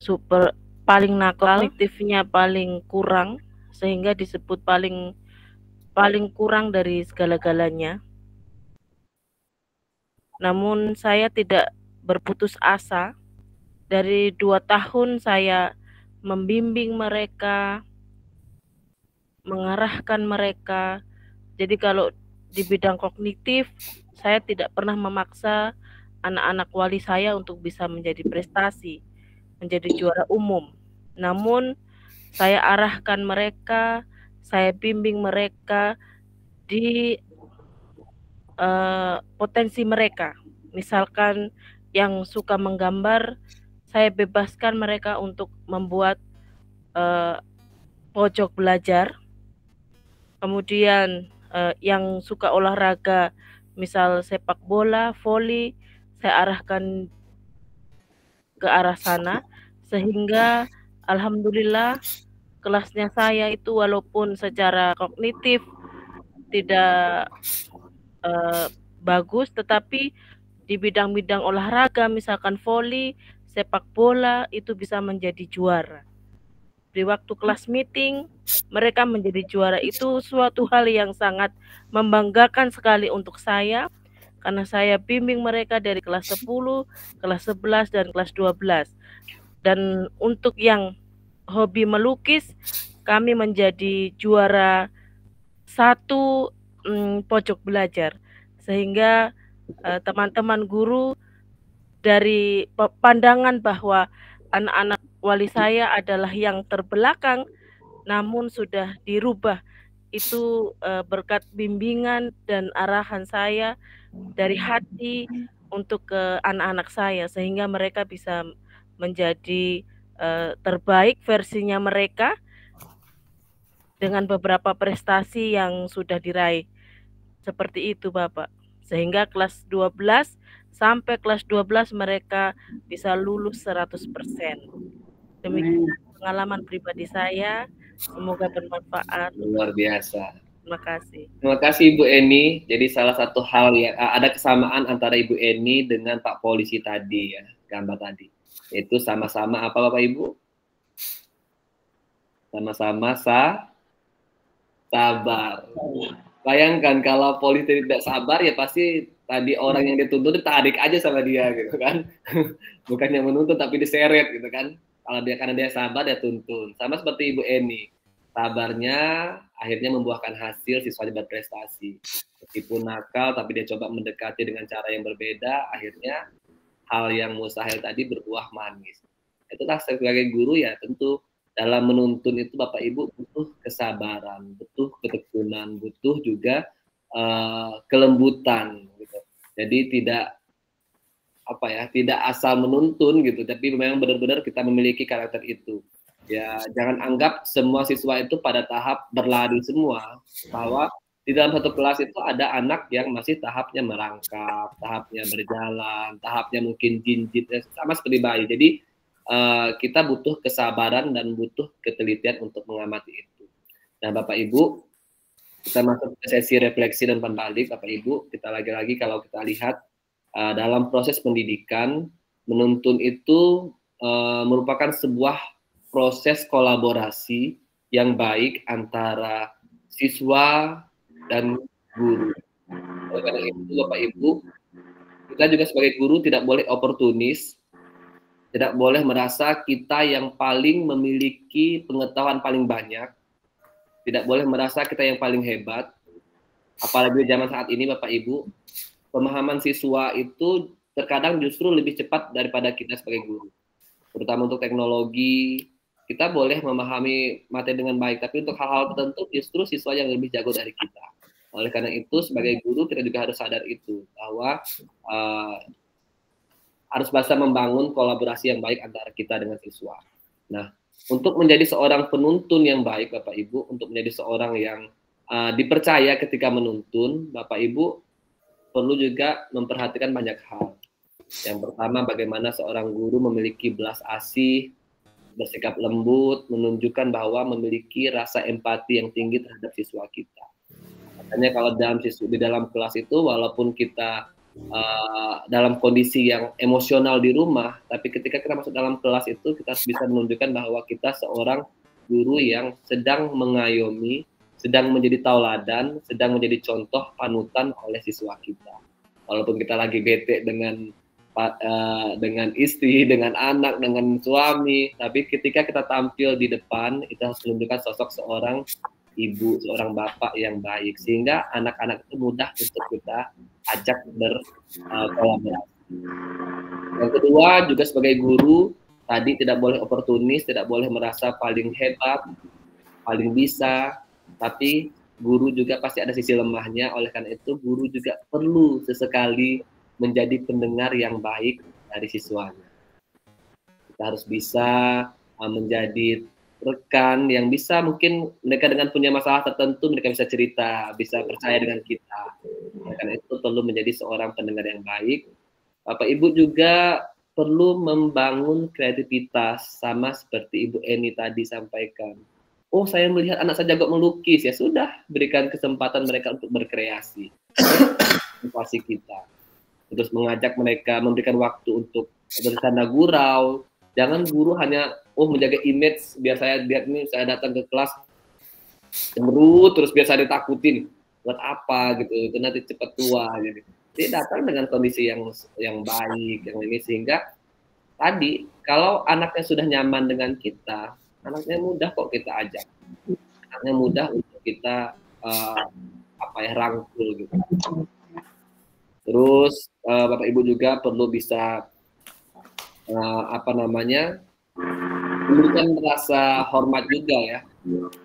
super paling nakal, kognitifnya paling kurang, sehingga disebut paling kurang dari segala-galanya. Namun saya tidak berputus asa. Dari 2 tahun saya membimbing mereka, mengarahkan mereka. Jadi kalau di bidang kognitif, saya tidak pernah memaksa anak-anak wali saya untuk bisa menjadi prestasi, menjadi juara umum. Namun saya arahkan mereka, saya bimbing mereka di potensi mereka. Misalkan yang suka menggambar, saya bebaskan mereka untuk membuat pojok belajar. Kemudian yang suka olahraga, misal sepak bola, voli, saya arahkan ke arah sana, sehingga alhamdulillah kelasnya saya itu walaupun secara kognitif tidak bagus, tetapi di bidang-bidang olahraga, misalkan voli, sepak bola, itu bisa menjadi juara. Di waktu kelas meeting, mereka menjadi juara. Itu suatu hal yang sangat membanggakan sekali untuk saya, karena saya bimbing mereka dari kelas 10, kelas 11, dan kelas 12. Dan untuk yang hobi melukis, kami menjadi juara 1 pojok belajar. Sehingga teman-teman guru dari pandangan bahwa anak-anak wali saya adalah yang terbelakang, namun sudah dirubah. Itu berkat bimbingan dan arahan saya dari hati untuk ke anak-anak saya, sehingga mereka bisa menjadi terbaik versinya mereka dengan beberapa prestasi yang sudah diraih. Seperti itu Bapak. Sehingga kelas 12 sampai kelas 12 mereka bisa lulus 100%. Demikian pengalaman pribadi saya. Semoga bermanfaat. Luar biasa. Terima kasih. Terima kasih Ibu Eni. Jadi salah satu hal yang ada kesamaan antara Ibu Eni dengan Pak Polisi tadi ya, gambar tadi. Itu sama-sama apa Bapak Ibu? Sama-sama sabar. Bayangkan kalau polisi tidak sabar ya pasti tadi orang yang dituntut ditarik aja sama dia gitu kan. Bukannya menuntut tapi diseret gitu kan. Kalau dia karena dia sabar dia tuntun. Sama seperti Ibu Eni. Sabarnya akhirnya membuahkan hasil, siswanya berprestasi. Meskipun nakal tapi dia coba mendekati dengan cara yang berbeda, akhirnya hal yang mustahil tadi berbuah manis. Itulah sebagai guru ya tentu dalam menuntun itu Bapak Ibu butuh kesabaran, butuh ketekunan, butuh juga kelembutan gitu. Jadi tidak tidak asal menuntun gitu, tapi memang benar-benar kita memiliki karakter itu. Ya, jangan anggap semua siswa itu pada tahap berlari semua, bahwa di dalam satu kelas itu ada anak yang masih tahapnya merangkak, tahapnya berjalan, tahapnya mungkin jinjit, sama seperti bayi. Jadi kita butuh kesabaran dan butuh ketelitian untuk mengamati itu. Nah, Bapak Ibu, kita masuk ke sesi refleksi dan umpan balik. Bapak Ibu, kita lagi-lagi kalau kita lihat dalam proses pendidikan, menuntun itu merupakan sebuah proses kolaborasi yang baik antara siswa dan guru. Oleh karena itu, Bapak Ibu, kita juga sebagai guru tidak boleh oportunis, tidak boleh merasa kita yang paling memiliki pengetahuan paling banyak, tidak boleh merasa kita yang paling hebat. Apalagi di zaman saat ini, Bapak Ibu, pemahaman siswa itu terkadang justru lebih cepat daripada kita sebagai guru. Terutama untuk teknologi, kita boleh memahami materi dengan baik, tapi untuk hal-hal tertentu justru siswa yang lebih jago dari kita. Oleh karena itu, sebagai guru kita juga harus sadar itu, bahwa harus bisa membangun kolaborasi yang baik antara kita dengan siswa. Nah, untuk menjadi seorang penuntun yang baik, Bapak Ibu, untuk menjadi seorang yang dipercaya ketika menuntun, Bapak Ibu perlu juga memperhatikan banyak hal. Yang pertama, bagaimana seorang guru memiliki belas asih, bersikap lembut, menunjukkan bahwa memiliki rasa empati yang tinggi terhadap siswa kita. Makanya kalau di dalam kelas itu, walaupun kita dalam kondisi yang emosional di rumah, tapi ketika kita masuk dalam kelas itu, kita bisa menunjukkan bahwa kita seorang guru yang sedang mengayomi, sedang menjadi tauladan, sedang menjadi contoh panutan oleh siswa kita. Walaupun kita lagi bete dengan istri, dengan anak, dengan suami, tapi ketika kita tampil di depan, itu harus menunjukkan sosok seorang ibu, seorang bapak yang baik, sehingga anak-anak itu mudah untuk kita ajak berkolaborasi. Yang kedua, juga sebagai guru, tadi tidak boleh oportunis, tidak boleh merasa paling hebat, paling bisa, tapi guru juga pasti ada sisi lemahnya. Oleh karena itu, guru juga perlu sesekali menjadi pendengar yang baik dari siswanya. Kita harus bisa menjadi rekan yang bisa, mungkin mereka dengan punya masalah tertentu, mereka bisa cerita, bisa percaya dengan kita. Karena itu perlu menjadi seorang pendengar yang baik. Bapak Ibu juga perlu membangun kreativitas, sama seperti Ibu Eni tadi sampaikan. Oh, saya melihat anak saya jago melukis, ya sudah, berikan kesempatan mereka untuk berkreasi. Motivasi kita. Terus mengajak mereka, memberikan waktu untuk bersanda gurau. Jangan guru hanya menjaga image, biar saya lihat nih, saya datang ke kelas cemberut, terus biar saya ditakutin. Buat apa gitu, itu nanti cepat tua gitu. dia datang dengan kondisi yang baik, yang ini, sehingga tadi kalau anaknya sudah nyaman dengan kita, anaknya mudah kok kita ajak, anaknya mudah untuk kita rangkul gitu. Terus Bapak Ibu juga perlu bisa memberikan rasa hormat juga ya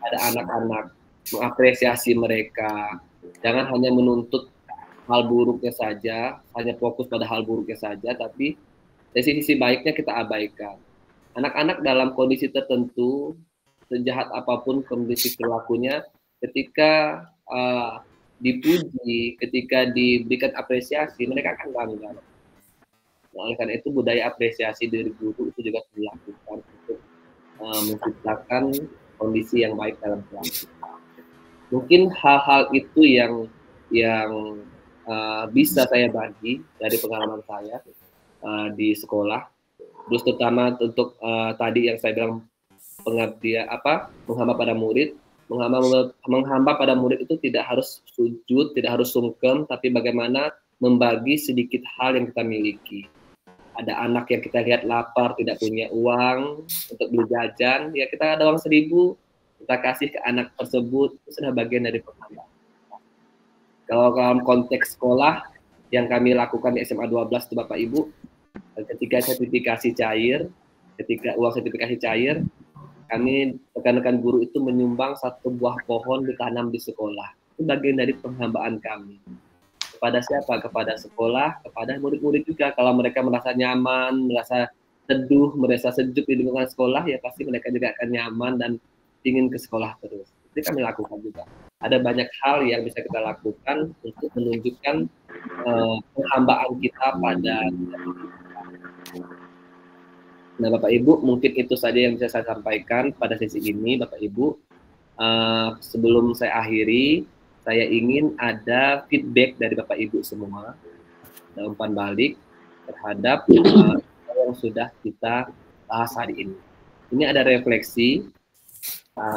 pada anak-anak, mengapresiasi mereka, jangan hanya menuntut hal buruknya saja, hanya fokus pada hal buruknya saja, tapi dari sisi baiknya kita abaikan. Anak-anak dalam kondisi tertentu, sejahat apapun kondisi perilakunya, ketika dipuji, ketika diberikan apresiasi, mereka akan bangga. Oleh karena itu budaya apresiasi dari guru itu juga dilakukan untuk menciptakan kondisi yang baik dalam kelas. Mungkin hal-hal itu yang bisa saya bagi dari pengalaman saya di sekolah. Terus terutama untuk tadi yang saya bilang pengabdian menghamba pada murid. Menghamba pada murid itu tidak harus sujud, tidak harus sungkem, tapi bagaimana membagi sedikit hal yang kita miliki. Ada anak yang kita lihat lapar, tidak punya uang untuk beli jajan, ya kita ada uang 1.000, kita kasih ke anak tersebut, itu sudah bagian dari penghambaan. Kalau dalam konteks sekolah yang kami lakukan di SMA 12 itu Bapak Ibu, ketika sertifikasi cair, ketika uang sertifikasi cair, kami rekan-rekan guru itu menyumbang 1 buah pohon ditanam di sekolah. Itu bagian dari penghambaan kami. Kepada siapa? Kepada sekolah, kepada murid-murid juga. Kalau mereka merasa nyaman, merasa teduh, merasa sejuk di lingkungan sekolah, ya pasti mereka juga akan nyaman dan ingin ke sekolah terus. Itu kami lakukan juga. Ada banyak hal yang bisa kita lakukan untuk menunjukkan penghambaan kita pada. Nah, Bapak Ibu, mungkin itu saja yang bisa saya sampaikan pada sesi ini, Bapak Ibu. Sebelum saya akhiri, saya ingin ada feedback dari Bapak Ibu semua, ada umpan balik terhadap yang sudah kita bahas hari ini. Ini ada refleksi.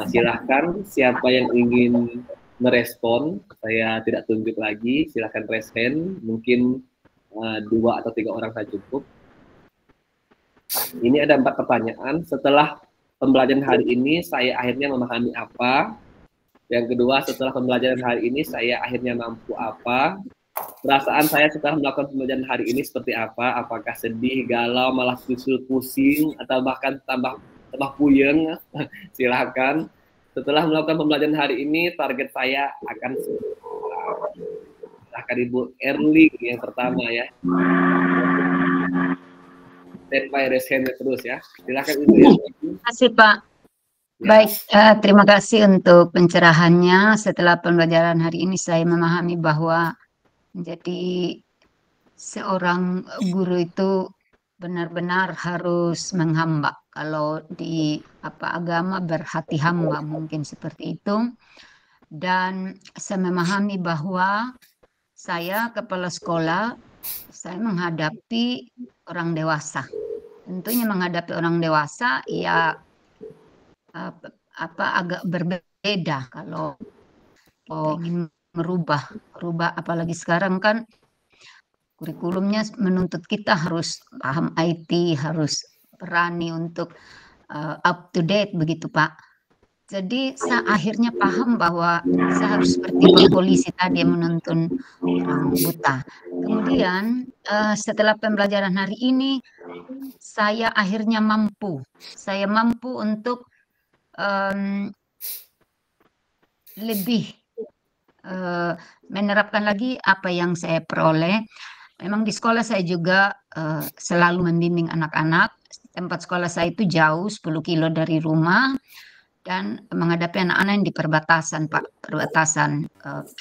Silahkan siapa yang ingin merespon, saya tidak tunjuk lagi, silahkan raise hand, mungkin 2 atau 3 orang saja cukup. Ini ada 4 pertanyaan. Setelah pembelajaran hari ini, saya akhirnya memahami apa? Yang kedua, setelah pembelajaran hari ini, saya akhirnya mampu apa? Perasaan saya setelah melakukan pembelajaran hari ini seperti apa? Apakah sedih, galau, malah justru pusing, atau bahkan tambah puyeng? Silakan. Setelah melakukan pembelajaran hari ini, target saya akan Ibu Erling yang pertama ya. By hand terus ya. Silakan Ibu ya. Terima kasih Pak. Ya. Baik, terima kasih untuk pencerahannya. Setelah pembelajaran hari ini saya memahami bahwa menjadi seorang guru itu benar-benar harus menghamba. Kalau di agama berhati hamba mungkin seperti itu. Dan saya memahami bahwa saya kepala sekolah, saya menghadapi orang dewasa. Tentunya menghadapi orang dewasa ya agak berbeda kalau ingin merubah apalagi sekarang kan kurikulumnya menuntut kita harus paham IT, harus berani untuk up to date begitu Pak. Jadi saya akhirnya paham bahwa saya harus seperti polisi tadi yang menuntun orang buta. Kemudian setelah pembelajaran hari ini, saya akhirnya mampu. Saya mampu untuk lebih menerapkan lagi apa yang saya peroleh. Memang di sekolah saya juga selalu membimbing anak-anak. Tempat sekolah saya itu jauh 10 kilo dari rumah. Dan menghadapi anak-anak yang di perbatasan Pak, perbatasan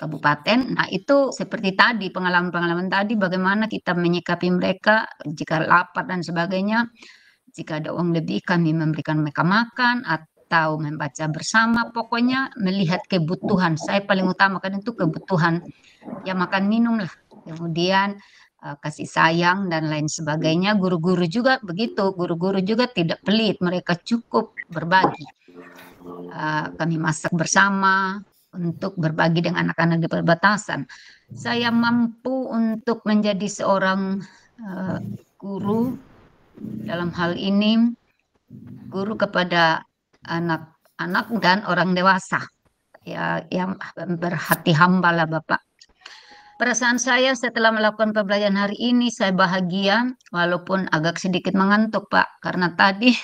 kabupaten. Nah itu seperti tadi, pengalaman-pengalaman tadi bagaimana kita menyikapi mereka jika lapar dan sebagainya. Jika ada uang lebih kami memberikan mereka makan atau membaca bersama. Pokoknya melihat kebutuhan, saya paling utamakan itu kebutuhan. Ya makan minum lah, kemudian kasih sayang dan lain sebagainya. Guru-guru juga begitu, guru-guru juga tidak pelit, mereka cukup berbagi. Kami masak bersama, untuk berbagi dengan anak-anak di perbatasan. Saya mampu untuk menjadi seorang guru, dalam hal ini guru kepada anak-anak dan orang dewasa, ya, yang berhati hamba lah Bapak. Perasaan saya setelah melakukan pembelajaran hari ini, saya bahagia walaupun agak sedikit mengantuk Pak, karena tadi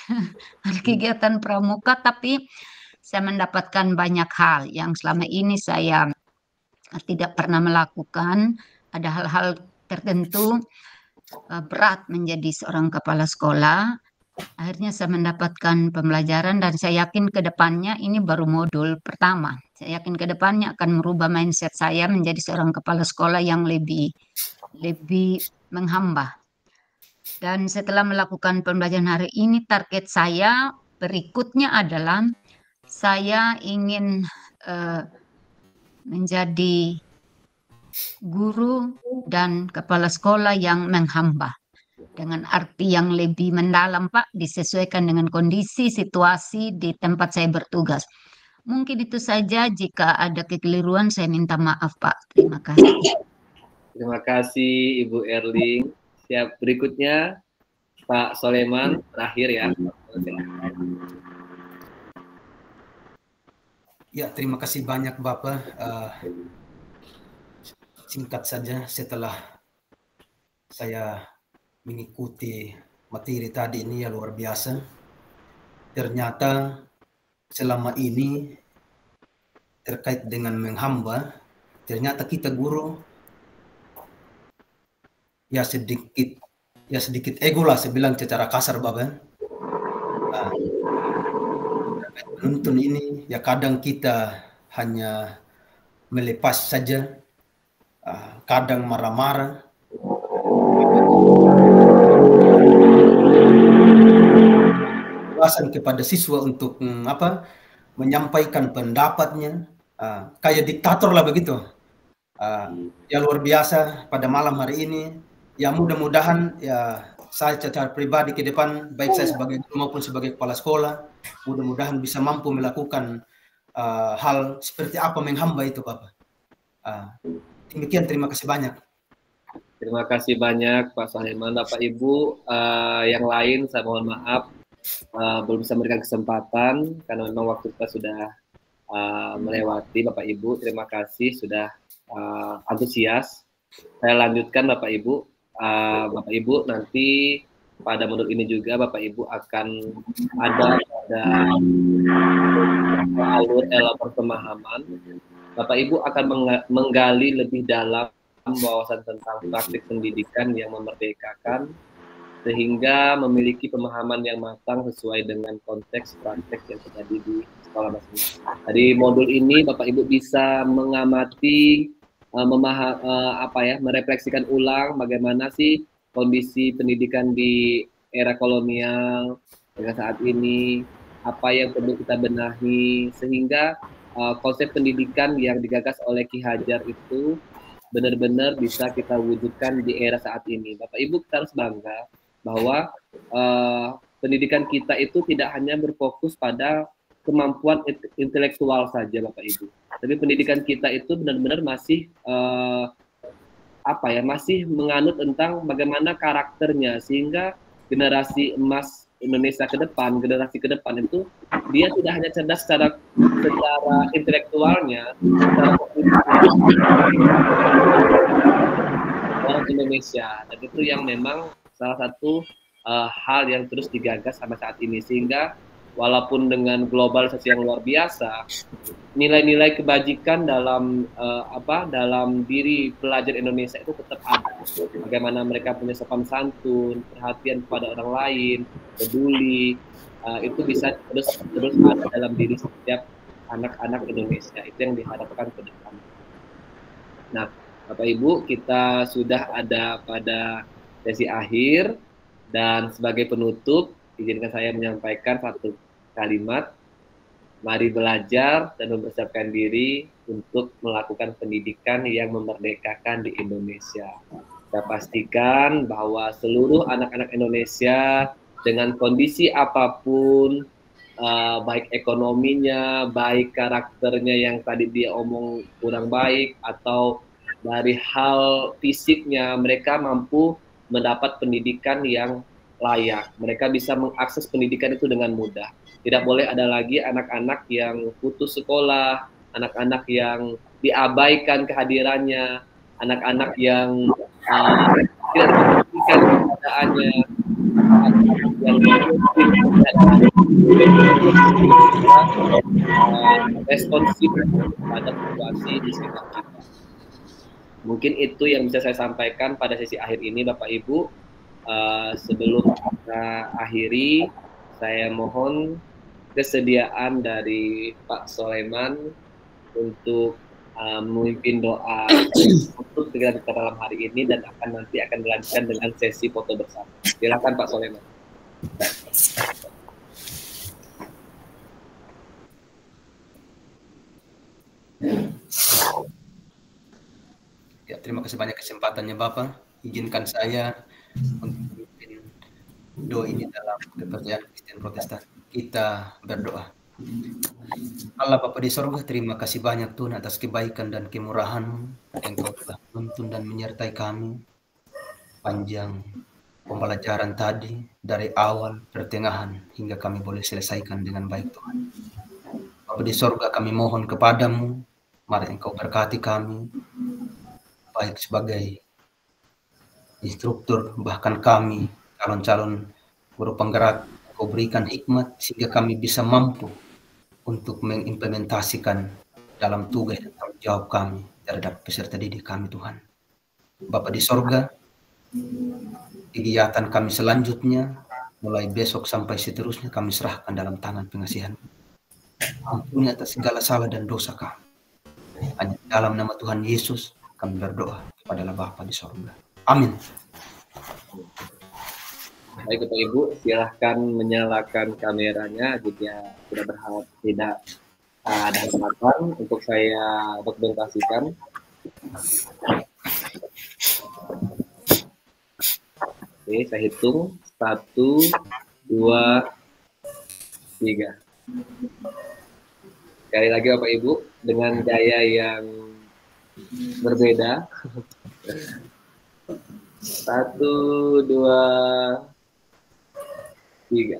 ada kegiatan pramuka, tapi saya mendapatkan banyak hal yang selama ini saya tidak pernah melakukan. Ada hal-hal tertentu berat menjadi seorang kepala sekolah. Akhirnya saya mendapatkan pembelajaran dan saya yakin ke depannya ini baru modul pertama. Saya yakin ke depannya akan merubah mindset saya menjadi seorang kepala sekolah yang lebih menghamba. Dan setelah melakukan pembelajaran hari ini, target saya berikutnya adalah saya ingin menjadi guru dan kepala sekolah yang menghamba. Dengan arti yang lebih mendalam Pak, disesuaikan dengan kondisi situasi di tempat saya bertugas. Mungkin itu saja, jika ada kekeliruan saya minta maaf Pak. Terima kasih. Terima kasih Ibu Erling. Siap, berikutnya Pak Soleman, terakhir ya. Ya, terima kasih banyak Bapak. Singkat saja, setelah saya mengikuti materi tadi ini ya luar biasa. Ternyata selama ini terkait dengan menghamba, ternyata kita guru ya sedikit ego lah, saya bilang secara kasar Bapak. Menuntun ini ya kadang kita hanya melepas saja, kadang marah-marah. Kebebasan kepada siswa untuk menyampaikan pendapatnya, kayak diktator lah begitu. Ya luar biasa pada malam hari ini. Ya mudah-mudahan ya saya secara pribadi ke depan, baik saya sebagai guru maupun sebagai kepala sekolah, mudah-mudahan bisa mampu melakukan hal seperti apa menghamba itu Bapak. Demikian, terima kasih banyak. Terima kasih banyak Pak Soleman. Bapak Ibu yang lain saya mohon maaf belum bisa memberikan kesempatan karena memang waktu kita sudah melewati. Bapak Ibu, terima kasih sudah antusias. Saya lanjutkan Bapak Ibu. Bapak Ibu nanti pada modul ini juga Bapak Ibu akan ada alur pemahaman. Bapak Ibu akan menggali lebih dalam wawasan tentang praktik pendidikan yang memerdekakan sehingga memiliki pemahaman yang matang sesuai dengan konteks praktek yang terjadi di sekolah masing-masing. Dari modul ini Bapak Ibu bisa mengamati, merefleksikan ulang bagaimana sih kondisi pendidikan di era kolonial dengan saat ini, apa yang perlu kita benahi sehingga konsep pendidikan yang digagas oleh Ki Hajar itu benar-benar bisa kita wujudkan di era saat ini. Bapak Ibu, kita harus bangga bahwa pendidikan kita itu tidak hanya berfokus pada kemampuan intelektual saja Bapak Ibu, tapi pendidikan kita itu benar-benar masih masih menganut tentang bagaimana karakternya sehingga generasi emas Indonesia ke depan, generasi ke depan itu dia tidak hanya cerdas secara intelektualnya, secara orang Indonesia, dan itu yang memang salah satu hal yang terus digagas sampai saat ini sehingga walaupun dengan globalisasi yang luar biasa, nilai-nilai kebajikan dalam dalam diri pelajar Indonesia itu tetap ada. Bagaimana mereka punya sopan santun, perhatian kepada orang lain, peduli, itu bisa terus ada dalam diri setiap anak-anak Indonesia. Itu yang diharapkan ke depan. Nah, Bapak Ibu, kita sudah ada pada sesi akhir dan sebagai penutup izinkan saya menyampaikan satu kalimat, mari belajar dan mempersiapkan diri untuk melakukan pendidikan yang memerdekakan di Indonesia. Kita pastikan bahwa seluruh anak-anak Indonesia dengan kondisi apapun, baik ekonominya, baik karakternya yang tadi dia omong kurang baik, atau dari hal fisiknya, mereka mampu mendapat pendidikan yang layak. Mereka bisa mengakses pendidikan itu dengan mudah. Tidak boleh ada lagi anak-anak yang putus sekolah, anak-anak yang diabaikan kehadirannya, anak-anak yang tidak memperhatikan keadaannya, yang responsif pada situasi di sekitar kita. Mungkin itu yang bisa saya sampaikan pada sesi akhir ini, Bapak Ibu. Sebelum kita akhiri, saya mohon kesediaan dari Pak Soleman untuk memimpin doa untuk kegiatan kita dalam hari ini, dan nanti akan dilanjutkan dengan sesi foto bersama. Silakan Pak Soleman. Ya, terima kasih banyak kesempatannya Bapak. Izinkan saya untuk memimpin doa ini dalam kepercayaan Kristen Protestan. Kita berdoa. Allah Bapa di sorga, terima kasih banyak Tuhan atas kebaikan dan kemurahan-Mu. Engkau telah menuntun dan menyertai kami panjang pembelajaran tadi, dari awal, pertengahan, hingga kami boleh selesaikan dengan baik Tuhan. Bapa di sorga, kami mohon kepadamu, mari Engkau berkati kami, baik sebagai instruktur, bahkan kami calon-calon guru penggerak. Kau berikan hikmat sehingga kami bisa mampu untuk mengimplementasikan dalam tugas dan tanggung jawab kami terhadap peserta didik kami Tuhan. Bapa di sorga, kegiatan kami selanjutnya mulai besok sampai seterusnya kami serahkan dalam tangan pengasihan. Ampuni atas segala salah dan dosa kami. Hanya dalam nama Tuhan Yesus kami berdoa kepada Bapa di sorga. Amin. Baik Bapak Ibu, silahkan menyalakan kameranya jika sudah berharap tidak ada hambatan untuk saya dokumentasikan. Oke, saya hitung 1, 2, 3. Sekali lagi Bapak Ibu, dengan gaya yang berbeda. 1, 2, 3.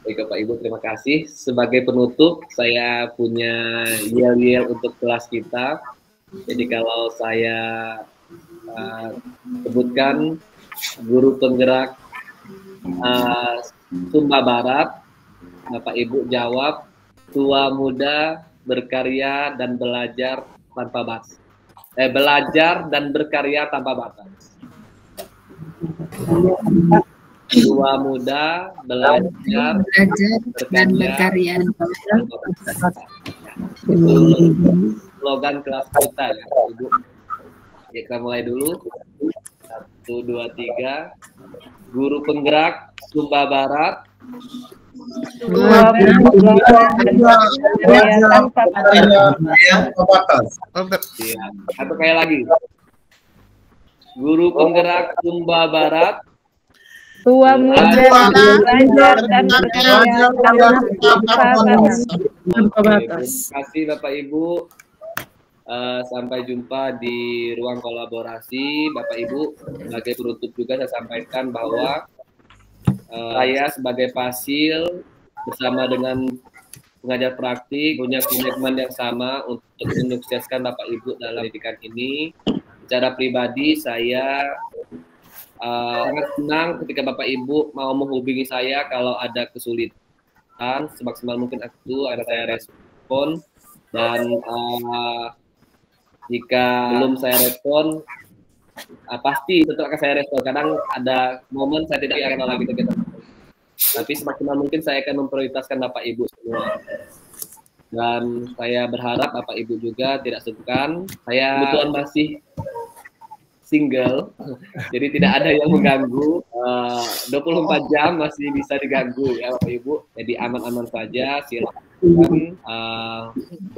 Baik Bapak Ibu, terima kasih. Sebagai penutup, saya punya yel-yel untuk kelas kita. Jadi kalau saya sebutkan guru penggerak Sumba Barat, Bapak Ibu jawab, tua muda berkarya dan belajar tanpa batas. Belajar dan berkarya tanpa batas. Tua muda belajar dan berkarya tanpa batas. Itu slogan kelas kita ya, Ibu. Kita mulai dulu. 1, 2, 3. Guru penggerak Sumba Barat. Satu kali lagi. Guru penggerak Sumba Barat. Tua muda belajar dan berkarya tanpa batas. Terima kasih Bapak Ibu. Sampai jumpa di ruang kolaborasi. Bapak Ibu, sebagai penutup juga saya sampaikan bahwa saya sebagai Pasil bersama dengan pengajar praktik punya komitmen yang sama untuk menyukseskan Bapak Ibu dalam pendidikan ini. Secara pribadi saya sangat senang ketika Bapak Ibu mau menghubungi saya kalau ada kesulitan, semaksimal mungkin itu akan saya respon, dan jika belum saya respon, pasti tentu akan saya respon. Kadang ada momen saya tidak akan lagi kegiatan, tapi semaksimal mungkin saya akan memprioritaskan Bapak Ibu semua. Dan saya berharap Bapak Ibu juga tidak sungkan. Saya kebetulan masih single, jadi tidak ada yang mengganggu. 24 jam masih bisa diganggu ya Bapak Ibu. Jadi aman-aman saja. Silakan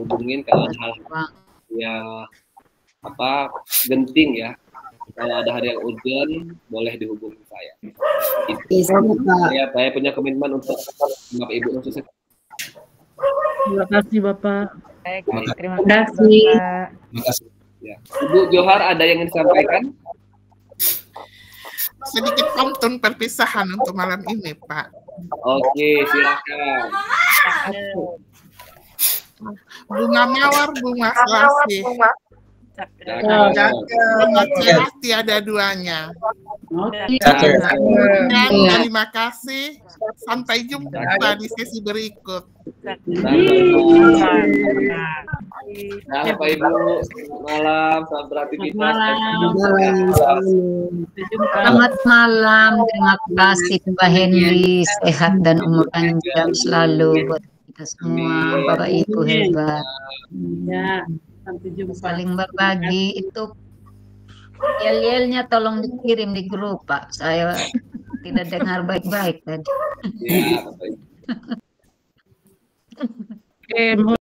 hubungin kalau ada hal yang genting ya. Kalau ada hal yang urgent, boleh dihubungi saya. Saya punya komitmen untuk Bapak Ibu sukses. Terima kasih Bapak. Baik, terima Terima kasih kasih. Bapak. Terima kasih. Ya. Ibu Johar ada yang ingin disampaikan? Sedikit pantun perpisahan untuk malam ini, Pak. Oke, silakan. Bunga mawar, bunga selasih. Cakep. Bunga cerah tiada duanya. Cakep. Dan terima kasih. Sampai jumpa di sesi berikut. Nah, Bapak Ibu, malam, selamat beraktivitas. Selamat malam, terima kasih Mbak Henry, sehat dan umur panjang selalu buat kita semua, Bapak Ibu hebat. Ya, sampai jumpa. Saling berbagi itu yel-yelnya tolong dikirim di grup Pak, saya tidak dengar baik-baik tadi. Ya, Bapak Ibu. Oke,